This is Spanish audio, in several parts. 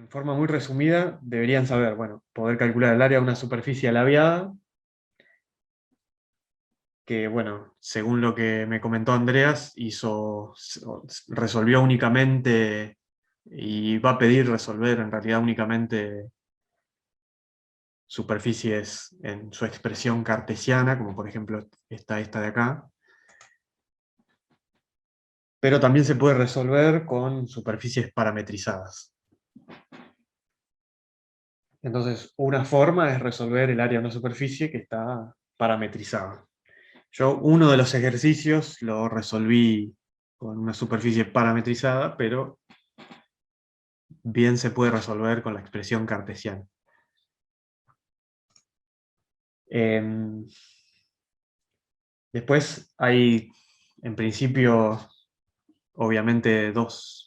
En forma muy resumida, deberían saber, bueno, poder calcular el área de una superficie alabeada, que, bueno, según lo que me comentó Andreas, resolvió únicamente, y va a pedir resolver en realidad únicamente superficies en su expresión cartesiana, como por ejemplo esta de acá, pero también se puede resolver con superficies parametrizadas. Entonces, una forma es resolver el área de una superficie que está parametrizada. Yo uno de los ejercicios lo resolví con una superficie parametrizada, pero bien se puede resolver con la expresión cartesiana. Después hay, en principio, obviamente dos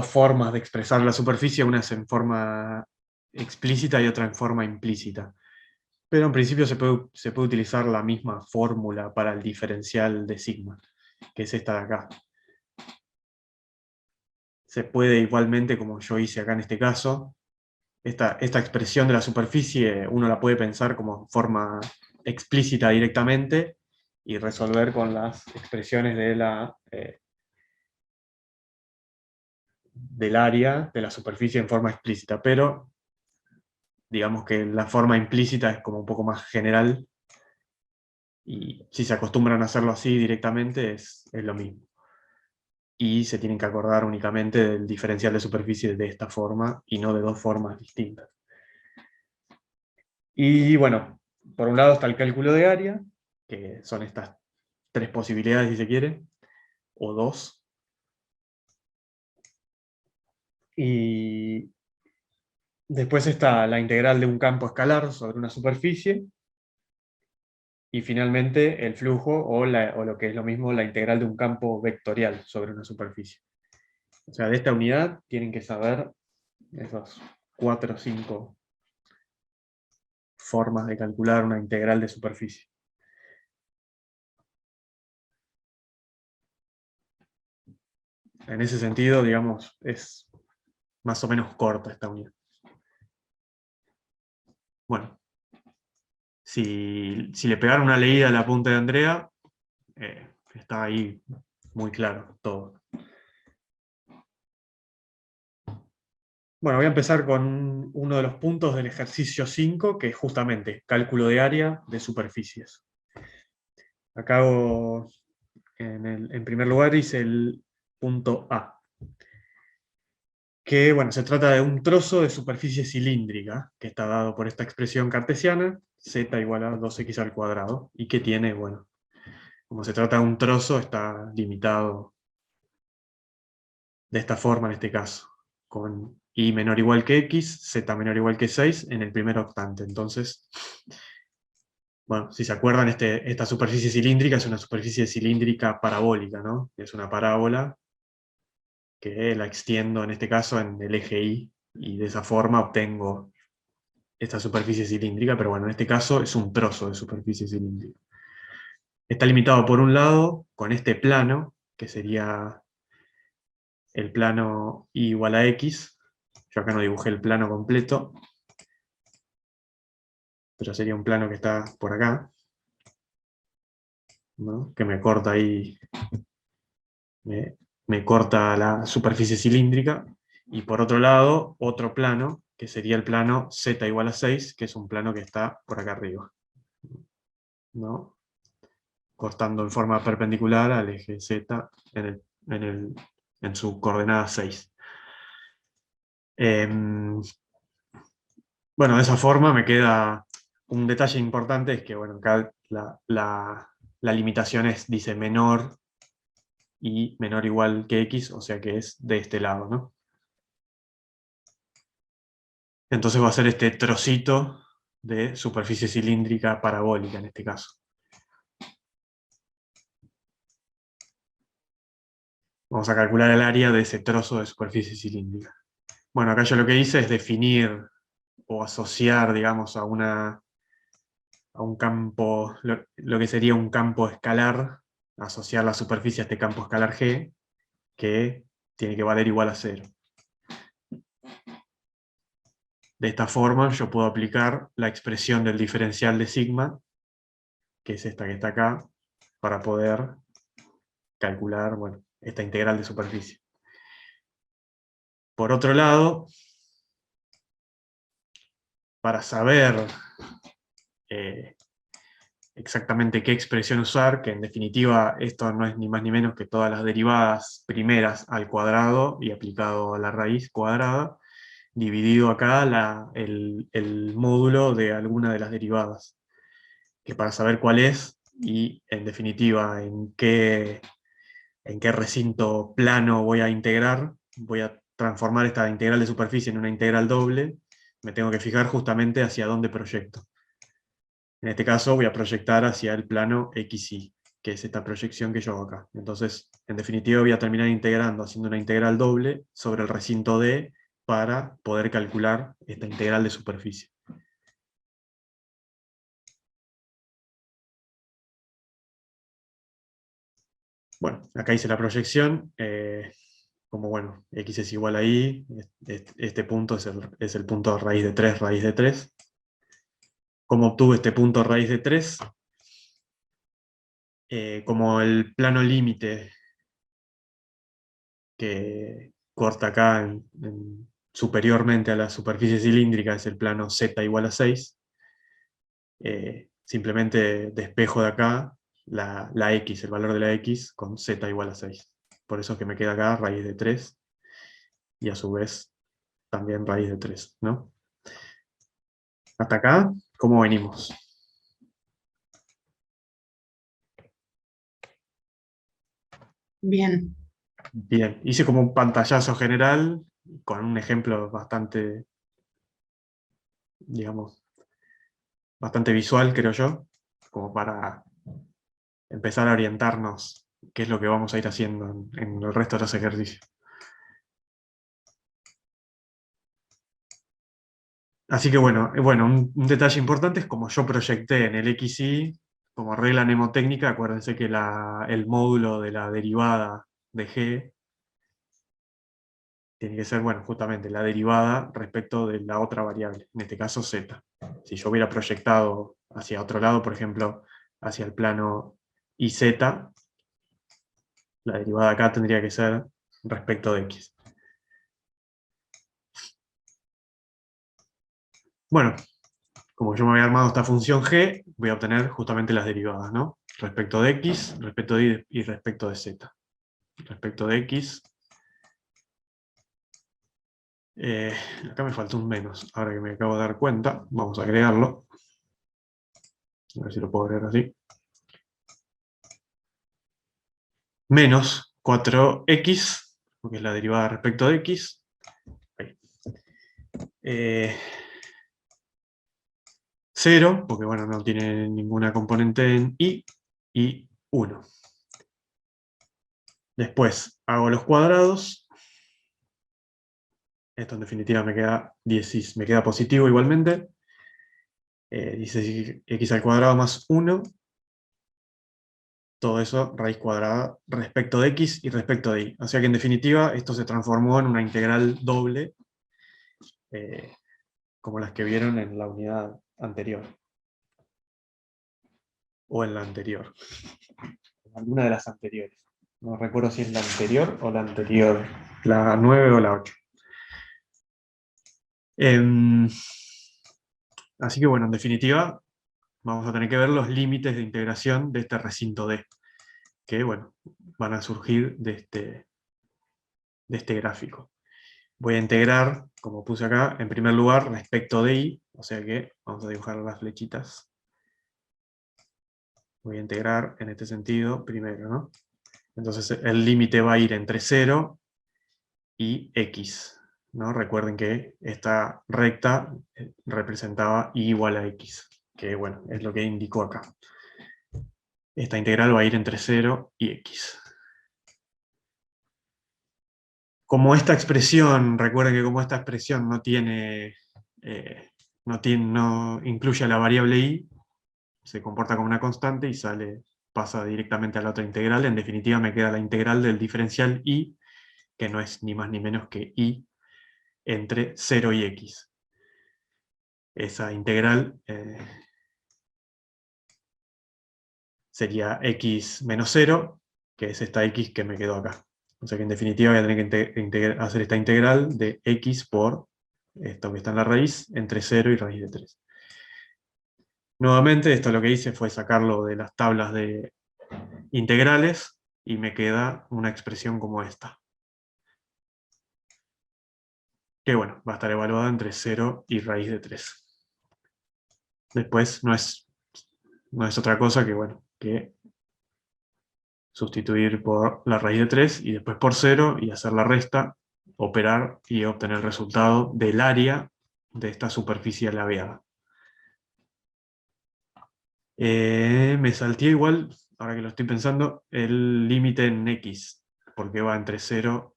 formas de expresar la superficie, una es en forma explícita y otra en forma implícita. Pero en principio se puede utilizar la misma fórmula para el diferencial de sigma, que es esta de acá. Se puede igualmente, como yo hice acá en este caso, esta expresión de la superficie uno la puede pensar como forma explícita directamente y resolver con las expresiones del área de la superficie en forma explícita, pero digamos que la forma implícita es como un poco más general y si se acostumbran a hacerlo así directamente es lo mismo. Y se tienen que acordar únicamente del diferencial de superficie de esta forma y no de dos formas distintas. Y bueno, por un lado está el cálculo de área, que son estas tres posibilidades si se quiere, o dos. Y después está la integral de un campo escalar sobre una superficie. Y finalmente el flujo o lo que es lo mismo, la integral de un campo vectorial sobre una superficie. O sea, de esta unidad tienen que saber esas 4 o 5 formas de calcular una integral de superficie. En ese sentido, digamos, es más o menos corta esta unidad. Bueno, si le pegaron una leída a la apunte de Andrea, está ahí muy claro todo. Bueno, voy a empezar con uno de los puntos del ejercicio 5, que es justamente cálculo de área de superficies. Acá en primer lugar hice el punto A, que bueno, se trata de un trozo de superficie cilíndrica, que está dado por esta expresión cartesiana, z igual a 2x al cuadrado, y que tiene, bueno, como se trata de un trozo, está limitado de esta forma en este caso, con y menor o igual que x, z menor o igual que 6 en el primer octante. Entonces, bueno, si se acuerdan, esta superficie cilíndrica es una superficie cilíndrica parabólica, ¿no? Es una parábola que la extiendo en este caso en el eje Y, y de esa forma obtengo esta superficie cilíndrica, pero bueno, en este caso es un trozo de superficie cilíndrica. Está limitado por un lado con este plano, que sería el plano y igual a x. Yo acá no dibujé el plano completo, pero sería un plano que está por acá, ¿no? Que me corta ahí, me corta la superficie cilíndrica, y por otro lado, otro plano, que sería el plano z igual a 6, que es un plano que está por acá arriba, ¿no? Cortando en forma perpendicular al eje z en su coordenada 6. Bueno, de esa forma me queda un detalle importante, es que bueno, acá la limitación dice menor y menor o igual que x, o sea que es de este lado, ¿no? Entonces va a ser este trocito de superficie cilíndrica parabólica en este caso. Vamos a calcular el área de ese trozo de superficie cilíndrica. Bueno, acá yo lo que hice es definir o asociar, digamos, a un campo, lo que sería un campo escalar, asociar la superficie a este campo escalar G, que tiene que valer igual a 0. De esta forma yo puedo aplicar la expresión del diferencial de sigma, que es esta que está acá, para poder calcular, bueno, esta integral de superficie. Por otro lado, para saber exactamente qué expresión usar, que en definitiva esto no es ni más ni menos que todas las derivadas primeras al cuadrado y aplicado a la raíz cuadrada, dividido acá el módulo de alguna de las derivadas, que para saber cuál es y en definitiva en qué recinto plano voy a integrar, voy a transformar esta integral de superficie en una integral doble, me tengo que fijar justamente hacia dónde proyecto. En este caso voy a proyectar hacia el plano XY, que es esta proyección que yo hago acá. Entonces, en definitiva voy a terminar integrando, haciendo una integral doble sobre el recinto D para poder calcular esta integral de superficie. Bueno, acá hice la proyección, como bueno, X es igual a Y, este punto es el punto raíz de 3, raíz de 3. ¿Cómo obtuve este punto raíz de 3? Como el plano límite que corta acá superiormente a la superficie cilíndrica es el plano Z igual a 6, simplemente despejo de acá la X, el valor de la X con Z igual a 6. Por eso es que me queda acá raíz de 3 y a su vez también raíz de 3, ¿no? Hasta acá, ¿cómo venimos? Bien. Bien, hice como un pantallazo general con un ejemplo bastante, digamos, bastante visual, creo yo, como para empezar a orientarnos qué es lo que vamos a ir haciendo en el resto de los ejercicios. Así que bueno, un detalle importante es como yo proyecté en el XY, como regla mnemotécnica, acuérdense que el módulo de la derivada de G tiene que ser, bueno, justamente la derivada respecto de la otra variable, en este caso Z. Si yo hubiera proyectado hacia otro lado, por ejemplo, hacia el plano IZ, la derivada acá tendría que ser respecto de X. Bueno, como yo me había armado esta función g, voy a obtener justamente las derivadas, ¿no? Respecto de x, respecto de y y respecto de z. Respecto de x, acá me falta un menos, ahora que me acabo de dar cuenta, vamos a agregarlo. A ver si lo puedo agregar así. Menos 4x, porque es la derivada respecto de x. Ahí. 0, porque bueno, no tiene ninguna componente en y 1. Después hago los cuadrados. Esto en definitiva me queda 10, me queda positivo igualmente. 16x al cuadrado más 1. Todo eso raíz cuadrada respecto de x y respecto de y. O sea que en definitiva esto se transformó en una integral doble, como las que vieron en la unidad anterior. O en la anterior. En alguna de las anteriores. No recuerdo si es la anterior o la anterior. La 9 o la 8. Así que bueno, en definitiva, vamos a tener que ver los límites de integración de este recinto D, que bueno, van a surgir de este gráfico. Voy a integrar, como puse acá, en primer lugar respecto de y, o sea que vamos a dibujar las flechitas. Voy a integrar en este sentido primero, ¿no? Entonces el límite va a ir entre 0 y x, ¿no? Recuerden que esta recta representaba y igual a x, que bueno, es lo que indicó acá. Esta integral va a ir entre 0 y x. Como esta expresión, recuerden que como esta expresión no incluye a la variable y, se comporta como una constante y pasa directamente a la otra integral. En definitiva me queda la integral del diferencial y que no es ni más ni menos que y entre 0 y x. Esa integral sería x menos 0, que es esta x que me quedó acá. O sea que en definitiva voy a tener que hacer esta integral de x por esto que está en la raíz, entre 0 y raíz de 3. Nuevamente, esto lo que hice fue sacarlo de las tablas de integrales y me queda una expresión como esta. Que bueno, va a estar evaluada entre 0 y raíz de 3. Después no es otra cosa que, bueno, que sustituir por la raíz de 3 y después por 0 y hacer la resta, operar y obtener el resultado del área de esta superficie labiada. Me salté igual, ahora que lo estoy pensando, el límite en x, porque va entre 0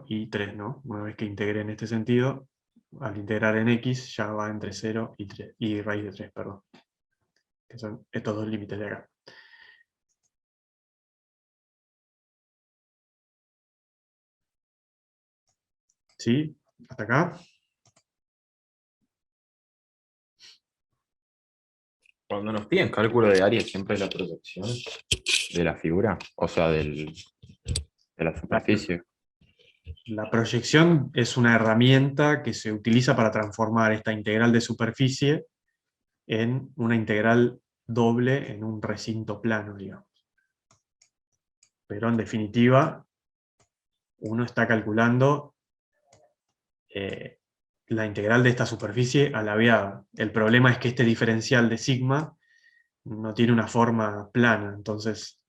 y 3, ¿no? Una vez que integré en este sentido, al integrar en x ya va entre 0 y 3, y raíz de 3, perdón. Que son estos dos límites de acá. ¿Sí? ¿Hasta acá? Cuando nos piden cálculo de área, siempre es la proyección de la figura, o sea, de la La, superficie. la proyección es una herramienta que se utiliza para transformar esta integral de superficie en una integral doble en un recinto plano, digamos. Pero en definitiva, uno está calculando la integral de esta superficie alabeada. El problema es que este diferencial de sigma no tiene una forma plana, entonces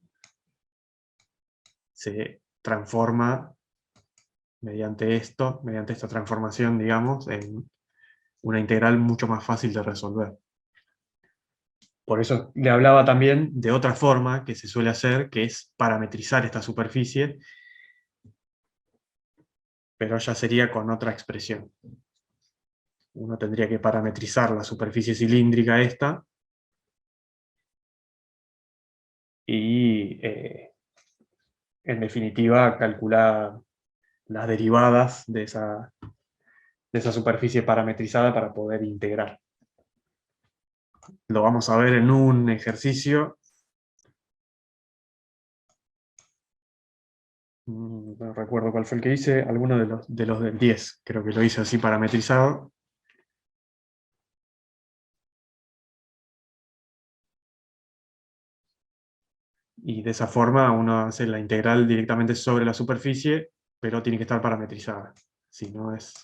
se transforma mediante esta transformación, digamos, en una integral mucho más fácil de resolver. Por eso le hablaba también de otra forma que se suele hacer, que es parametrizar esta superficie, pero ya sería con otra expresión. Uno tendría que parametrizar la superficie cilíndrica esta y, en definitiva, calcular las derivadas de esa superficie parametrizada para poder integrar. Lo vamos a ver en un ejercicio. No recuerdo cuál fue el que hice, alguno de los del 10, creo que lo hice así parametrizado. Y de esa forma uno hace la integral directamente sobre la superficie, pero tiene que estar parametrizada. Si no es,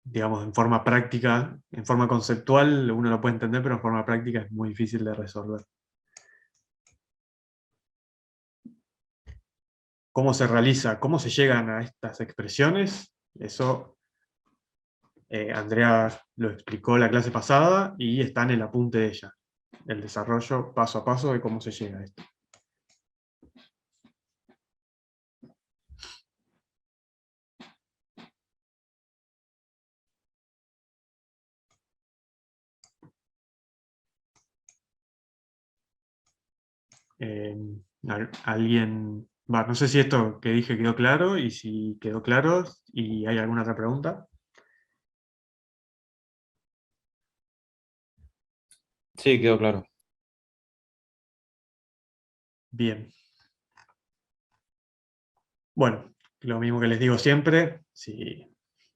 digamos, en forma práctica, en forma conceptual, uno lo puede entender, pero en forma práctica es muy difícil de resolver. ¿Cómo se realiza? ¿Cómo se llegan a estas expresiones? Eso Andrea lo explicó la clase pasada y está en el apunte de ella. El desarrollo paso a paso de cómo se llega a esto. Eh, ¿Alguien? No sé si esto que dije quedó claro, y si quedó claro, y hay alguna otra pregunta. Sí, quedó claro. Bien. Bueno, lo mismo que les digo siempre, si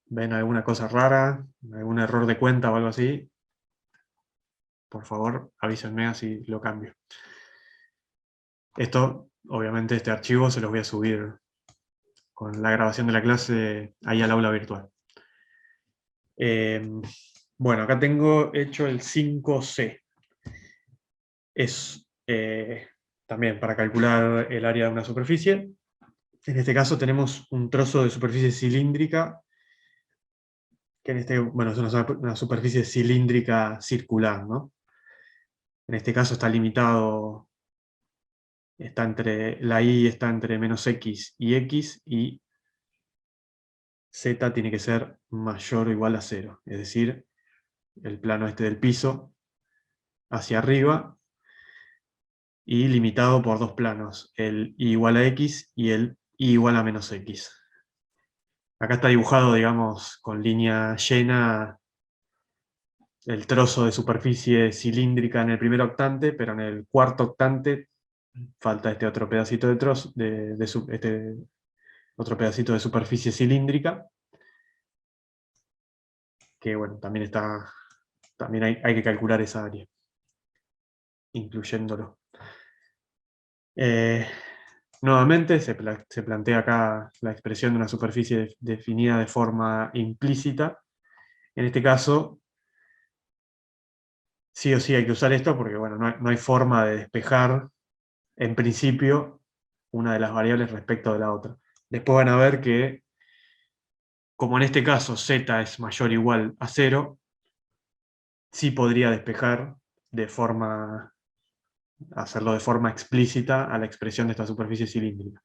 ven alguna cosa rara, algún error de cuenta o algo así, por favor avísenme así lo cambio. Esto, obviamente, este archivo se los voy a subir con la grabación de la clase ahí al aula virtual. Bueno, acá tengo hecho el 5C. Es también para calcular el área de una superficie. En este caso tenemos un trozo de superficie cilíndrica, que bueno, es una superficie cilíndrica circular, ¿no? En este caso está limitado, la y está entre menos x, y z tiene que ser mayor o igual a 0, es decir, el plano este del piso hacia arriba, y limitado por dos planos, el y igual a x y el y igual a menos x. Acá está dibujado, digamos, con línea llena el trozo de superficie cilíndrica en el primer octante, pero en el cuarto octante falta este otro pedacito de trozo, este otro pedacito de superficie cilíndrica, que bueno, también hay que calcular esa área, incluyéndolo. Nuevamente se plantea acá la expresión de una superficie definida de forma implícita. En este caso, sí o sí hay que usar esto porque bueno, no hay forma de despejar, en principio, una de las variables respecto de la otra. Después van a ver que, como en este caso z es mayor o igual a 0, sí podría despejar hacerlo de forma explícita a la expresión de esta superficie cilíndrica.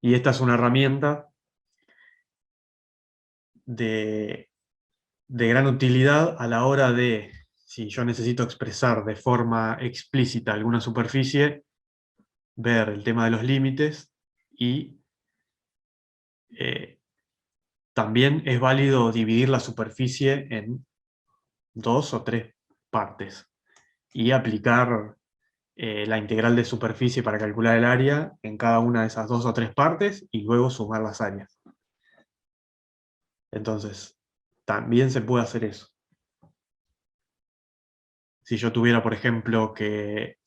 Y esta es una herramienta de, de gran utilidad a la hora de, si yo necesito expresar de forma explícita alguna superficie, ver el tema de los límites y también es válido dividir la superficie en dos o tres partes y aplicar la integral de superficie para calcular el área en cada una de esas dos o tres partes y luego sumar las áreas. Entonces, también se puede hacer eso. Si yo tuviera, por ejemplo, que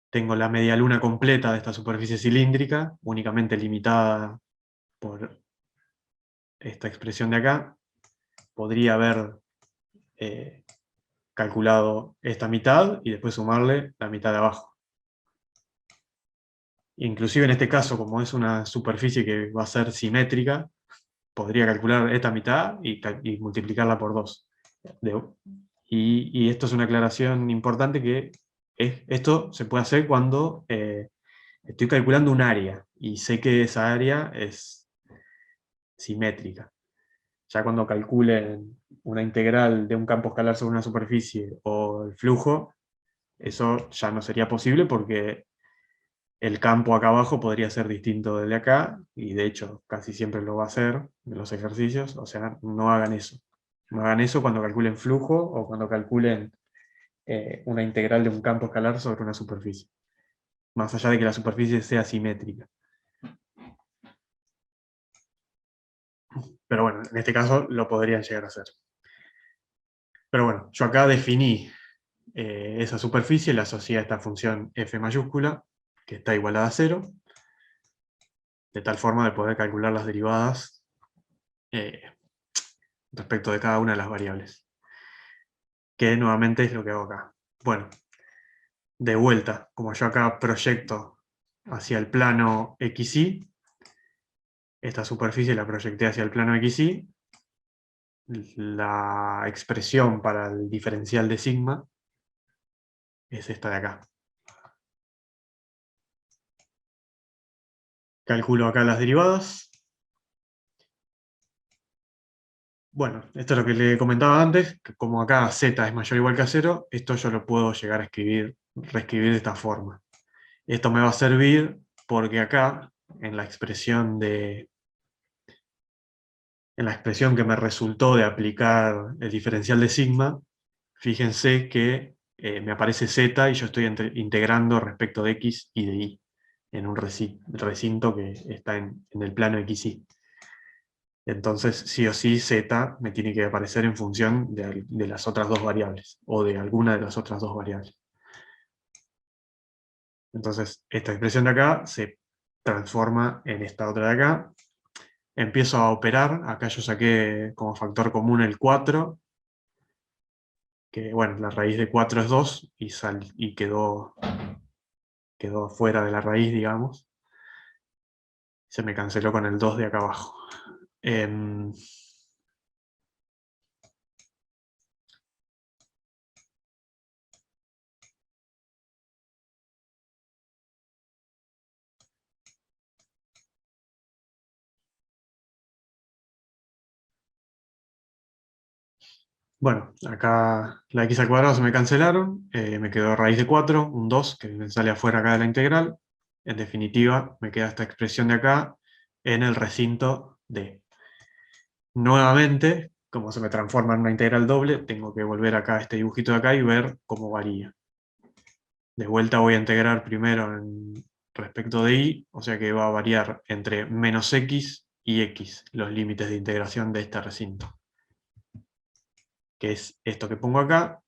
tengo la media luna completa de esta superficie cilíndrica, únicamente limitada por esta expresión de acá, podría haber eh, calculado esta mitad y después sumarle la mitad de abajo. Inclusive en este caso, como es una superficie que va a ser simétrica, podría calcular esta mitad y multiplicarla por 2. Y esto es una aclaración importante que esto se puede hacer cuando estoy calculando un área y sé que esa área es simétrica. Ya cuando calculen una integral de un campo escalar sobre una superficie o el flujo, eso ya no sería posible porque el campo acá abajo podría ser distinto del de acá, y de hecho casi siempre lo va a hacer en los ejercicios, o sea, no hagan eso. No hagan eso cuando calculen flujo o cuando calculen una integral de un campo escalar sobre una superficie, más allá de que la superficie sea simétrica. Pero bueno, en este caso lo podrían llegar a hacer. Pero bueno, yo acá definí esa superficie, la asocié a esta función f mayúscula, que está igualada a 0, de tal forma de poder calcular las derivadas eh, respecto de cada una de las variables, que nuevamente es lo que hago acá. Bueno, de vuelta, como yo acá proyecto hacia el plano XY, esta superficie la proyecté hacia el plano XY, la expresión para el diferencial de sigma es esta de acá. Calculo acá las derivadas. Bueno, esto es lo que le comentaba antes, que como acá z es mayor o igual que a 0, esto yo lo puedo llegar a reescribir de esta forma. Esto me va a servir porque acá, en la expresión que me resultó de aplicar el diferencial de sigma, fíjense que me aparece z y yo estoy integrando respecto de x y de y en un recinto que está en el plano xy. Entonces, sí o sí, z me tiene que aparecer en función de las otras dos variables, o de alguna de las otras dos variables. Entonces, esta expresión de acá se transforma en esta otra de acá. Empiezo a operar, acá yo saqué como factor común el 4, que bueno, la raíz de 4 es 2, y quedó fuera de la raíz, digamos. Se me canceló con el 2 de acá abajo. Bueno, acá la x al cuadrado se me cancelaron, me quedó raíz de 4, un 2, que me sale afuera acá de la integral. En definitiva, me queda esta expresión de acá en el recinto D. Nuevamente, como se me transforma en una integral doble, tengo que volver acá a este dibujito de acá y ver cómo varía. De vuelta voy a integrar primero respecto de y, o sea que va a variar entre menos x y x, los límites de integración de este recinto, que es esto que pongo acá,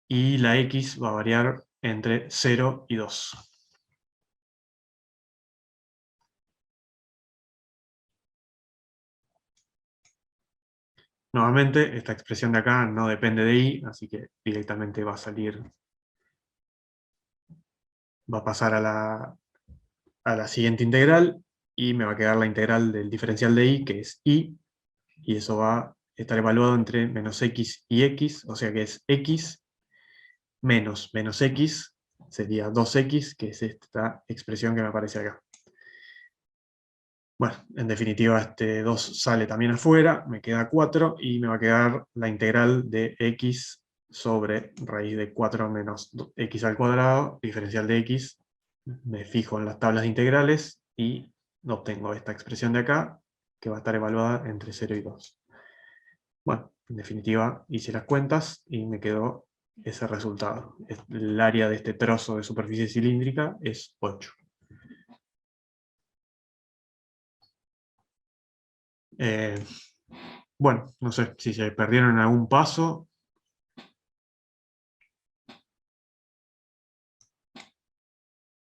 y la x va a variar entre 0 y 2. Nuevamente, esta expresión de acá no depende de y, así que directamente va a salir, va a pasar a la siguiente integral, y me va a quedar la integral del diferencial de y, que es y eso va a estar evaluado entre menos x y x, o sea que es x menos x, sería 2x, que es esta expresión que me aparece acá. Bueno, en definitiva este 2 sale también afuera, me queda 4, y me va a quedar la integral de x sobre raíz de 4 menos x al cuadrado, diferencial de x, me fijo en las tablas de integrales, y obtengo esta expresión de acá, que va a estar evaluada entre 0 y 2. Bueno, en definitiva hice las cuentas y me quedó ese resultado. El área de este trozo de superficie cilíndrica es 8. Eh, bueno, no sé si se perdieron en algún paso.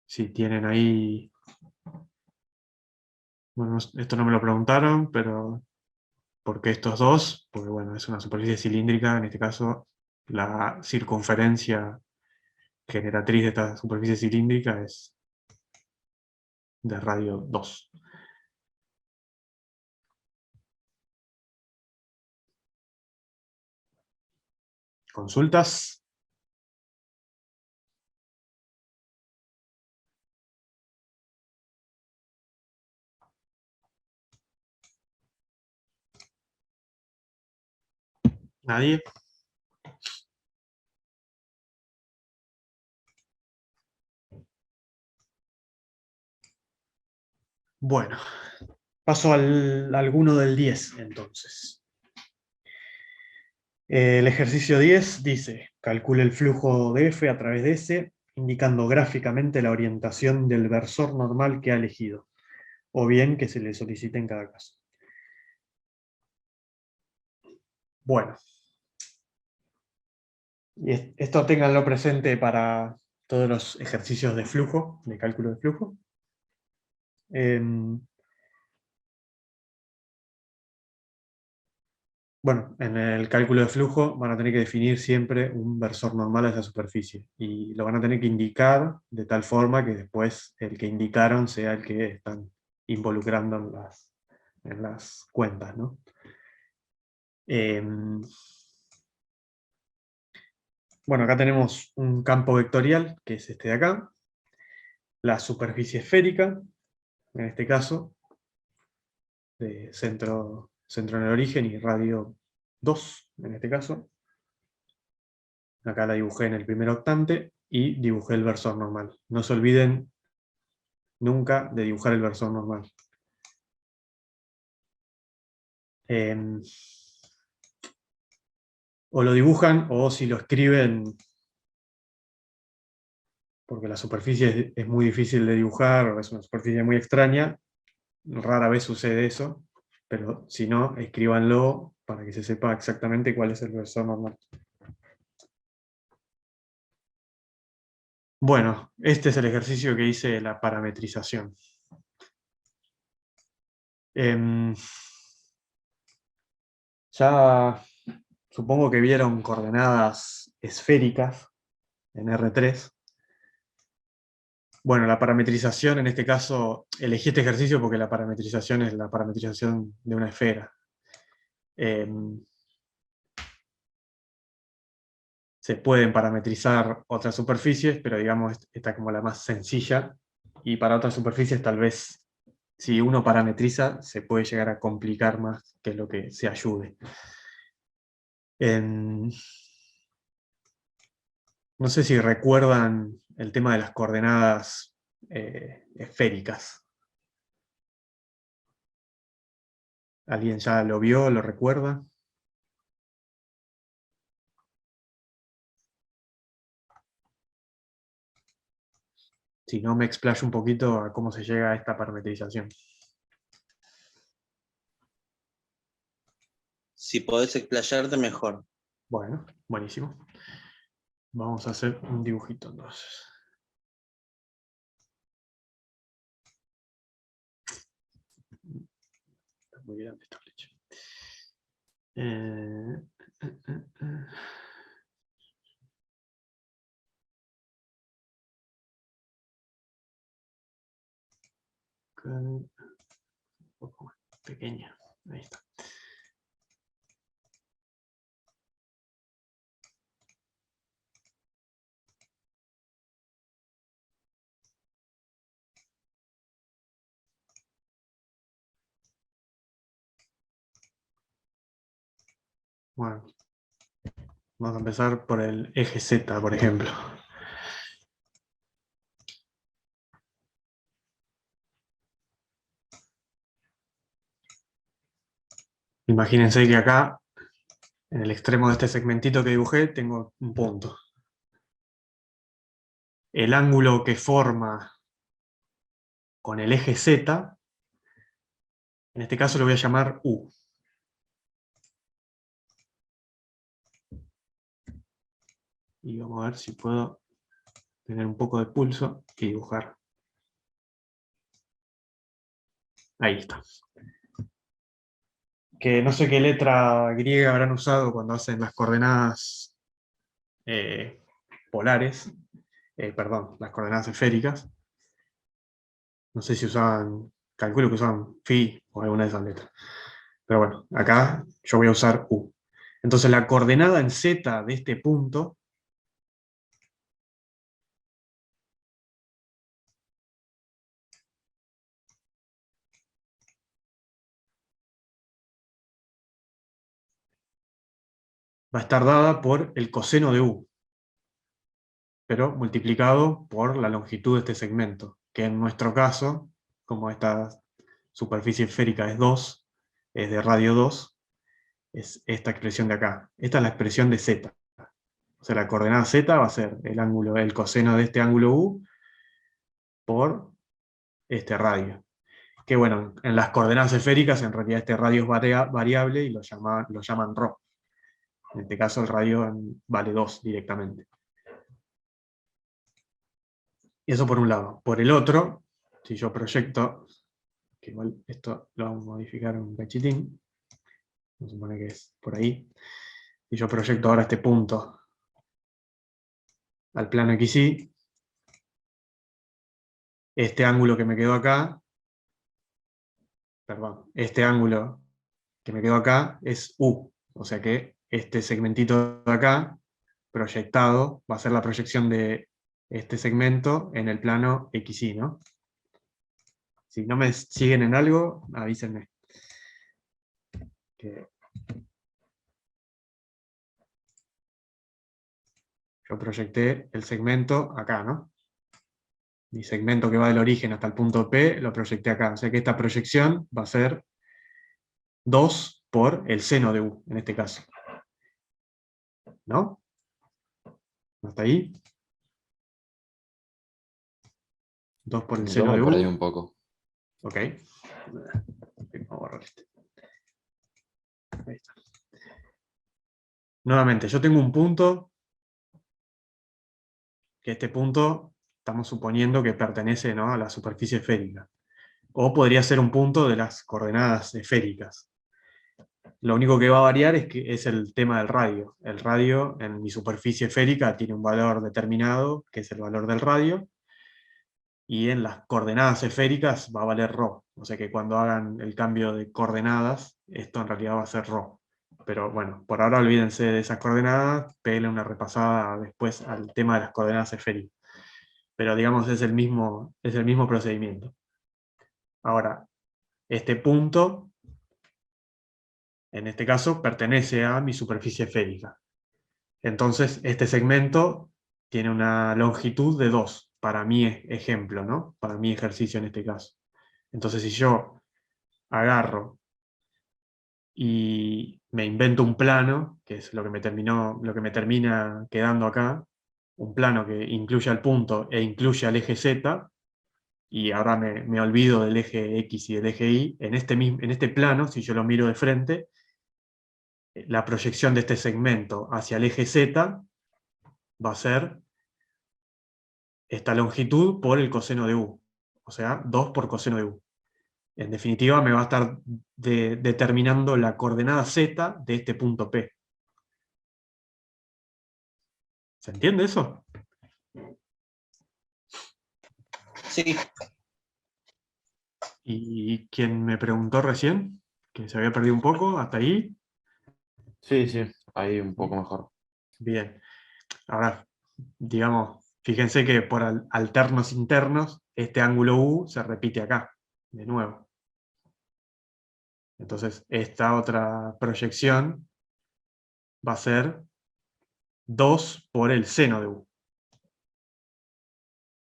Si tienen ahí... Bueno, esto no me lo preguntaron, pero ¿por qué estos dos? Porque bueno, es una superficie cilíndrica, en este caso la circunferencia generatriz de esta superficie cilíndrica es de radio 2. ¿Consultas? ¿Nadie? Bueno, paso al alguno del 10 entonces. El ejercicio 10 dice, calcule el flujo de F a través de S, indicando gráficamente la orientación del versor normal que ha elegido, o bien que se le solicite en cada caso. Bueno, y esto ténganlo presente para todos los ejercicios de flujo, de cálculo de flujo. Bueno, en el cálculo de flujo van a tener que definir siempre un versor normal a esa superficie, y lo van a tener que indicar de tal forma que después el que indicaron sea el que están involucrando en las cuentas, ¿no? Bueno, acá tenemos un campo vectorial, que es este de acá, la superficie esférica, en este caso, de centro en el origen y radio 2, en este caso. Acá la dibujé en el primer octante y dibujé el versor normal. No se olviden nunca de dibujar el versor normal. O lo dibujan, o si lo escriben, porque la superficie es muy difícil de dibujar, o es una superficie muy extraña, rara vez sucede eso, pero si no, escríbanlo para que se sepa exactamente cuál es el versor normal. Bueno, este es el ejercicio que hice de la parametrización. Ya supongo que vieron coordenadas esféricas en R3. Bueno, la parametrización, en este caso, elegí este ejercicio porque la parametrización es la parametrización de una esfera. Se pueden parametrizar otras superficies, pero digamos, esta es como la más sencilla, y para otras superficies tal vez, si uno parametriza, se puede llegar a complicar más que lo que se ayude. No sé si recuerdan el tema de las coordenadas esféricas. ¿Alguien ya lo vio, lo recuerda? Si no, me explayo un poquito a cómo se llega a esta parametrización. Si podés explayarte, mejor. Bueno, buenísimo. Vamos a hacer un dibujito entonces. Está muy grande esta flecha. Un poco más pequeña. Ahí está. Bueno, vamos a empezar por el eje Z, por ejemplo. Imagínense que acá, en el extremo de este segmentito que dibujé, tengo un punto. El ángulo que forma con el eje Z, en este caso lo voy a llamar U. Y vamos a ver si puedo tener un poco de pulso y dibujar. Ahí está. Que no sé qué letra griega habrán usado cuando hacen las coordenadas polares, perdón, las coordenadas esféricas. No sé si usaban, calculo que usaban phi o alguna de esas letras. Pero bueno, acá yo voy a usar U. Entonces la coordenada en Z de este punto va a estar dada por el coseno de U, pero multiplicado por la longitud de este segmento, que en nuestro caso, como esta superficie esférica es 2, es de radio 2, es esta expresión de acá. Esta es la expresión de Z. O sea, la coordenada Z va a ser el ángulo, el coseno de este ángulo U por este radio. Que bueno, en las coordenadas esféricas en realidad este radio es variable y lo llaman ρ. En este caso el radio vale 2 directamente. Y eso por un lado. Por el otro, si yo proyecto, que igual esto lo vamos a modificar un cachitín, vamos a suponer que es por ahí, si yo proyecto ahora este punto al plano XY, este ángulo que me quedó acá, perdón, este ángulo que me quedó acá es U, o sea que este segmentito de acá, proyectado, va a ser la proyección de este segmento en el plano XY, ¿no? Si no me siguen en algo, avísenme. Yo proyecté el segmento acá, ¿no? Mi segmento que va del origen hasta el punto P, lo proyecté acá. O sea que esta proyección va a ser 2 por el seno de U, en este caso. ¿No? ¿Hasta ahí? 2 por el Yo seno me de perdí U. un poco. Ok. Vamos a borrar este. Ahí está. Nuevamente, yo tengo un punto, que este punto estamos suponiendo que pertenece, ¿no?, a la superficie esférica. O podría ser un punto de las coordenadas esféricas. Lo único que va a variar es el tema del radio. El radio en mi superficie esférica tiene un valor determinado, que es el valor del radio, y en las coordenadas esféricas va a valer ρ. O sea que cuando hagan el cambio de coordenadas, esto en realidad va a ser ρ. Pero bueno, por ahora olvídense de esas coordenadas, peguen una repasada después al tema de las coordenadas esféricas. Pero digamos, es el mismo procedimiento. Ahora, este punto en este caso, pertenece a mi superficie esférica. Entonces, este segmento tiene una longitud de 2, para mi ejemplo, ¿no? Para mi ejercicio en este caso. Entonces, si yo agarro y me invento un plano, que es lo que me termina quedando acá, un plano que incluye al punto e incluye al eje Z, y ahora me olvido del eje X y del eje Y, en este plano, si yo lo miro de frente, la proyección de este segmento hacia el eje Z va a ser esta longitud por el coseno de U, o sea, 2 por coseno de U. En definitiva, me va a estar determinando la coordenada Z de este punto P. ¿Se entiende eso? Sí, ¿Y quien me preguntó recién, que se había perdido un poco, hasta ahí? Sí, sí, ahí un poco mejor. Bien. Ahora, digamos, fíjense que por alternos internos, este ángulo U se repite acá, de nuevo. Entonces, esta otra proyección va a ser 2 por el seno de U.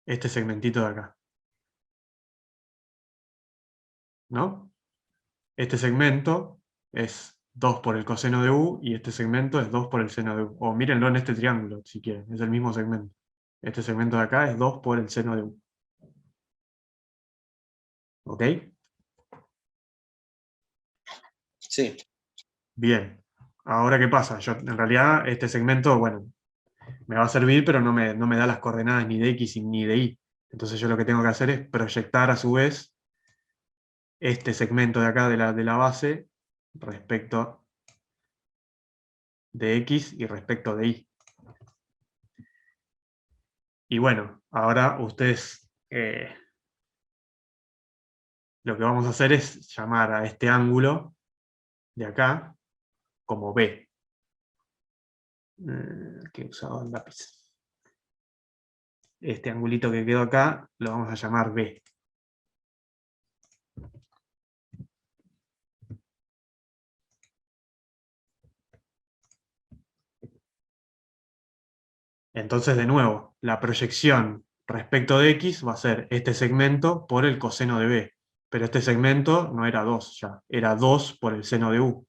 Este segmentito de acá. ¿No? Este segmento es 2 por el coseno de U y este segmento es 2 por el seno de U. O mírenlo en este triángulo, si quieren, es el mismo segmento. Este segmento de acá es 2 por el seno de U. ¿Ok? sí. Bien. Ahora, ¿qué pasa? Yo, en realidad, este segmento, bueno, me va a servir, pero no me da las coordenadas ni de X ni de Y. Entonces yo lo que tengo que hacer es proyectar a su vez este segmento de acá de la base respecto de X y respecto de Y. Y bueno, ahora ustedes lo que vamos a hacer es llamar a este ángulo de acá como B. Que he usado el lápiz. Este angulito que quedó acá lo vamos a llamar B. Entonces, de nuevo, la proyección respecto de X va a ser este segmento por el coseno de B. Pero este segmento no era 2 ya, era 2 por el seno de U.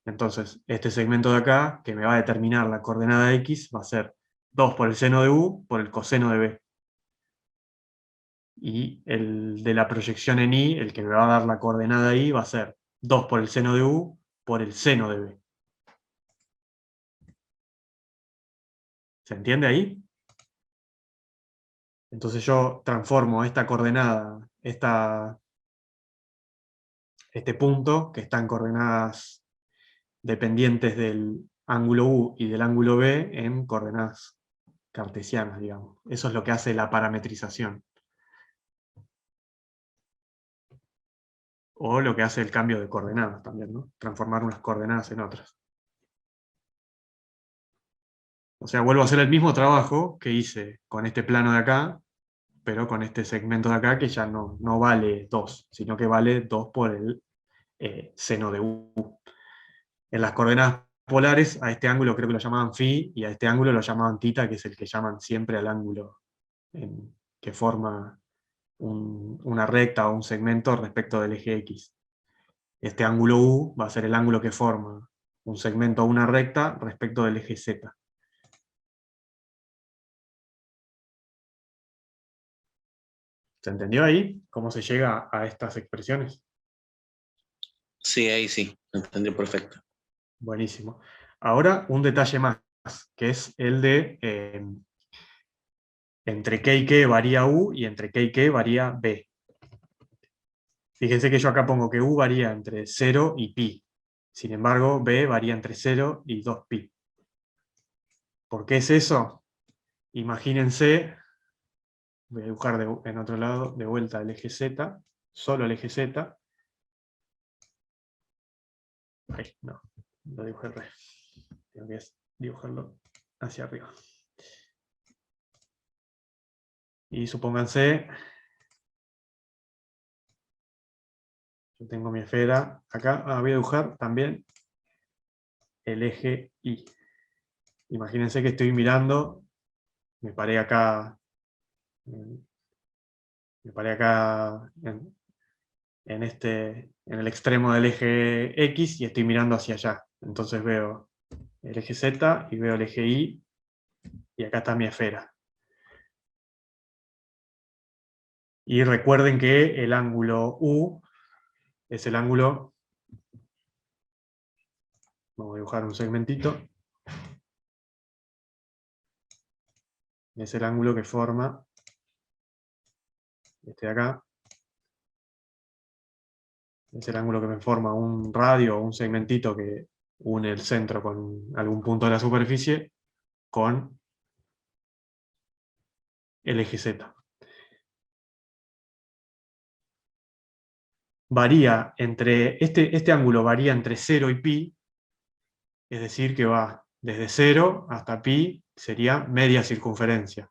Entonces, este segmento de acá, que me va a determinar la coordenada X, va a ser 2 por el seno de U por el coseno de B. Y el de la proyección en Y, el que me va a dar la coordenada Y, va a ser 2 por el seno de U por el seno de B. ¿Se entiende ahí? Entonces yo transformo esta coordenada, este punto, que está en coordenadas dependientes del ángulo U y del ángulo B, en coordenadas cartesianas, digamos. Eso es lo que hace la parametrización. O lo que hace el cambio de coordenadas también, ¿no? Transformar unas coordenadas en otras. O sea, vuelvo a hacer el mismo trabajo que hice con este plano de acá, pero con este segmento de acá que ya no vale 2, sino que vale 2 por el seno de U. En las coordenadas polares, a este ángulo creo que lo llamaban phi, y a este ángulo lo llamaban tita, que es el que llaman siempre al ángulo que forma una recta o un segmento respecto del eje X. Este ángulo U va a ser el ángulo que forma un segmento o una recta respecto del eje Z. ¿Se entendió ahí cómo se llega a estas expresiones? Sí, ahí sí, entendí perfecto. Buenísimo. Ahora un detalle más, que es el de entre K y K varía U y entre K y K varía B. Fíjense que yo acá pongo que U varía entre 0 y pi. Sin embargo, B varía entre 0 y 2pi. ¿Por qué es eso? Imagínense, voy a dibujar en otro lado, de vuelta el eje Z, solo el eje Z. Ay, no, lo dibujé re. Tengo que dibujarlo hacia arriba. Y supónganse, yo tengo mi esfera acá, voy a dibujar también el eje Y. Imagínense que estoy mirando, me paré acá en el extremo del eje X y estoy mirando hacia allá. Entonces veo el eje Z y veo el eje Y, y acá está mi esfera. Y recuerden que el ángulo U es el ángulo, vamos a dibujar un segmentito, es el ángulo que forma este de acá, es el ángulo que me forma un radio o un segmentito que une el centro con algún punto de la superficie con el eje Z. Varía entre, este ángulo varía entre 0 y pi, es decir que va desde 0 hasta pi, sería media circunferencia.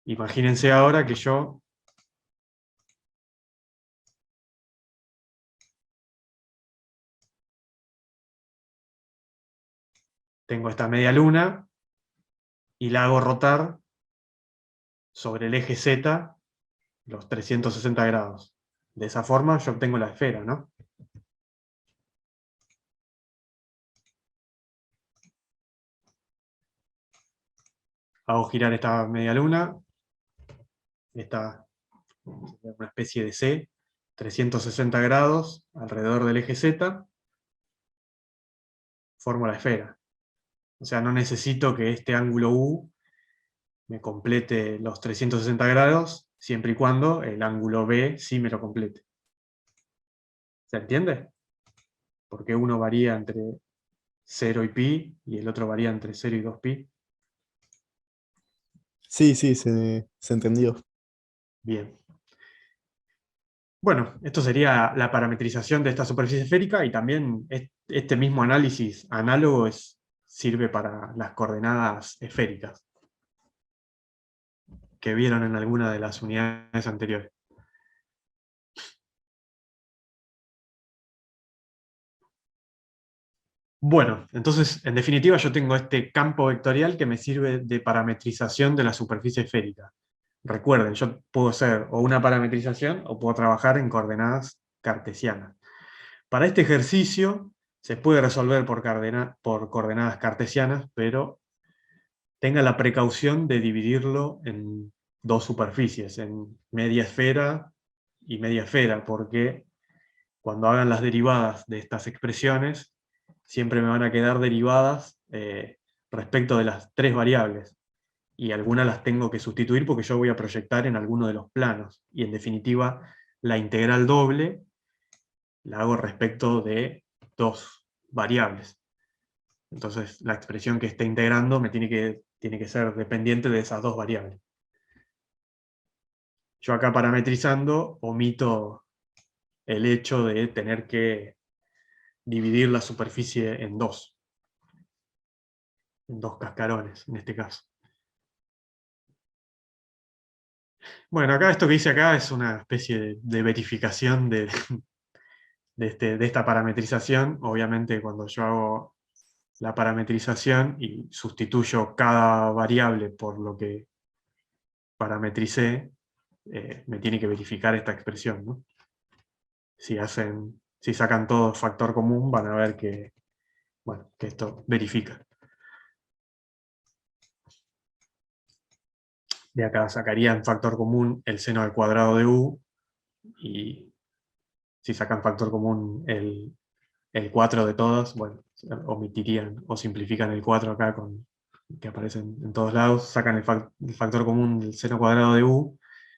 Imagínense ahora que yo tengo esta media luna y la hago rotar sobre el eje Z los 360 grados. De esa forma yo obtengo la esfera, ¿no? Hago girar esta media luna, esta una especie de C, 360 grados alrededor del eje Z, formo la esfera. O sea, no necesito que este ángulo U me complete los 360 grados, siempre y cuando el ángulo B sí me lo complete. ¿Se entiende? Porque uno varía entre 0 y pi, y el otro varía entre 0 y 2pi. Sí, sí, se entendió. Bien. Bueno, esto sería la parametrización de esta superficie esférica, y también este mismo análisis análogo sirve para las coordenadas esféricas que vieron en alguna de las unidades anteriores. Bueno, entonces, en definitiva, yo tengo este campo vectorial que me sirve de parametrización de la superficie esférica. Recuerden, yo puedo hacer o una parametrización o puedo trabajar en coordenadas cartesianas. Para este ejercicio se puede resolver por coordenadas cartesianas, pero tenga la precaución de dividirlo en dos superficies, en media esfera y media esfera, porque cuando hagan las derivadas de estas expresiones, siempre me van a quedar derivadas respecto de las tres variables, y algunas las tengo que sustituir porque yo voy a proyectar en alguno de los planos, y en definitiva la integral doble la hago respecto de dos variables. Entonces la expresión que esté integrando tiene que ser dependiente de esas dos variables. Yo acá parametrizando omito el hecho de tener que dividir la superficie en dos cascarones en este caso. Bueno, acá esto que hice acá es una especie de verificación de esta parametrización. Obviamente cuando yo hago la parametrización y sustituyo cada variable por lo que parametricé, me tiene que verificar esta expresión, ¿no? Si sacan todo factor común, van a ver que, bueno, que esto verifica. De acá sacarían factor común el seno al cuadrado de u, y si sacan factor común el 4 de todos, bueno, omitirían o simplifican el 4 acá, que aparece en todos lados, sacan el factor común del seno cuadrado de u,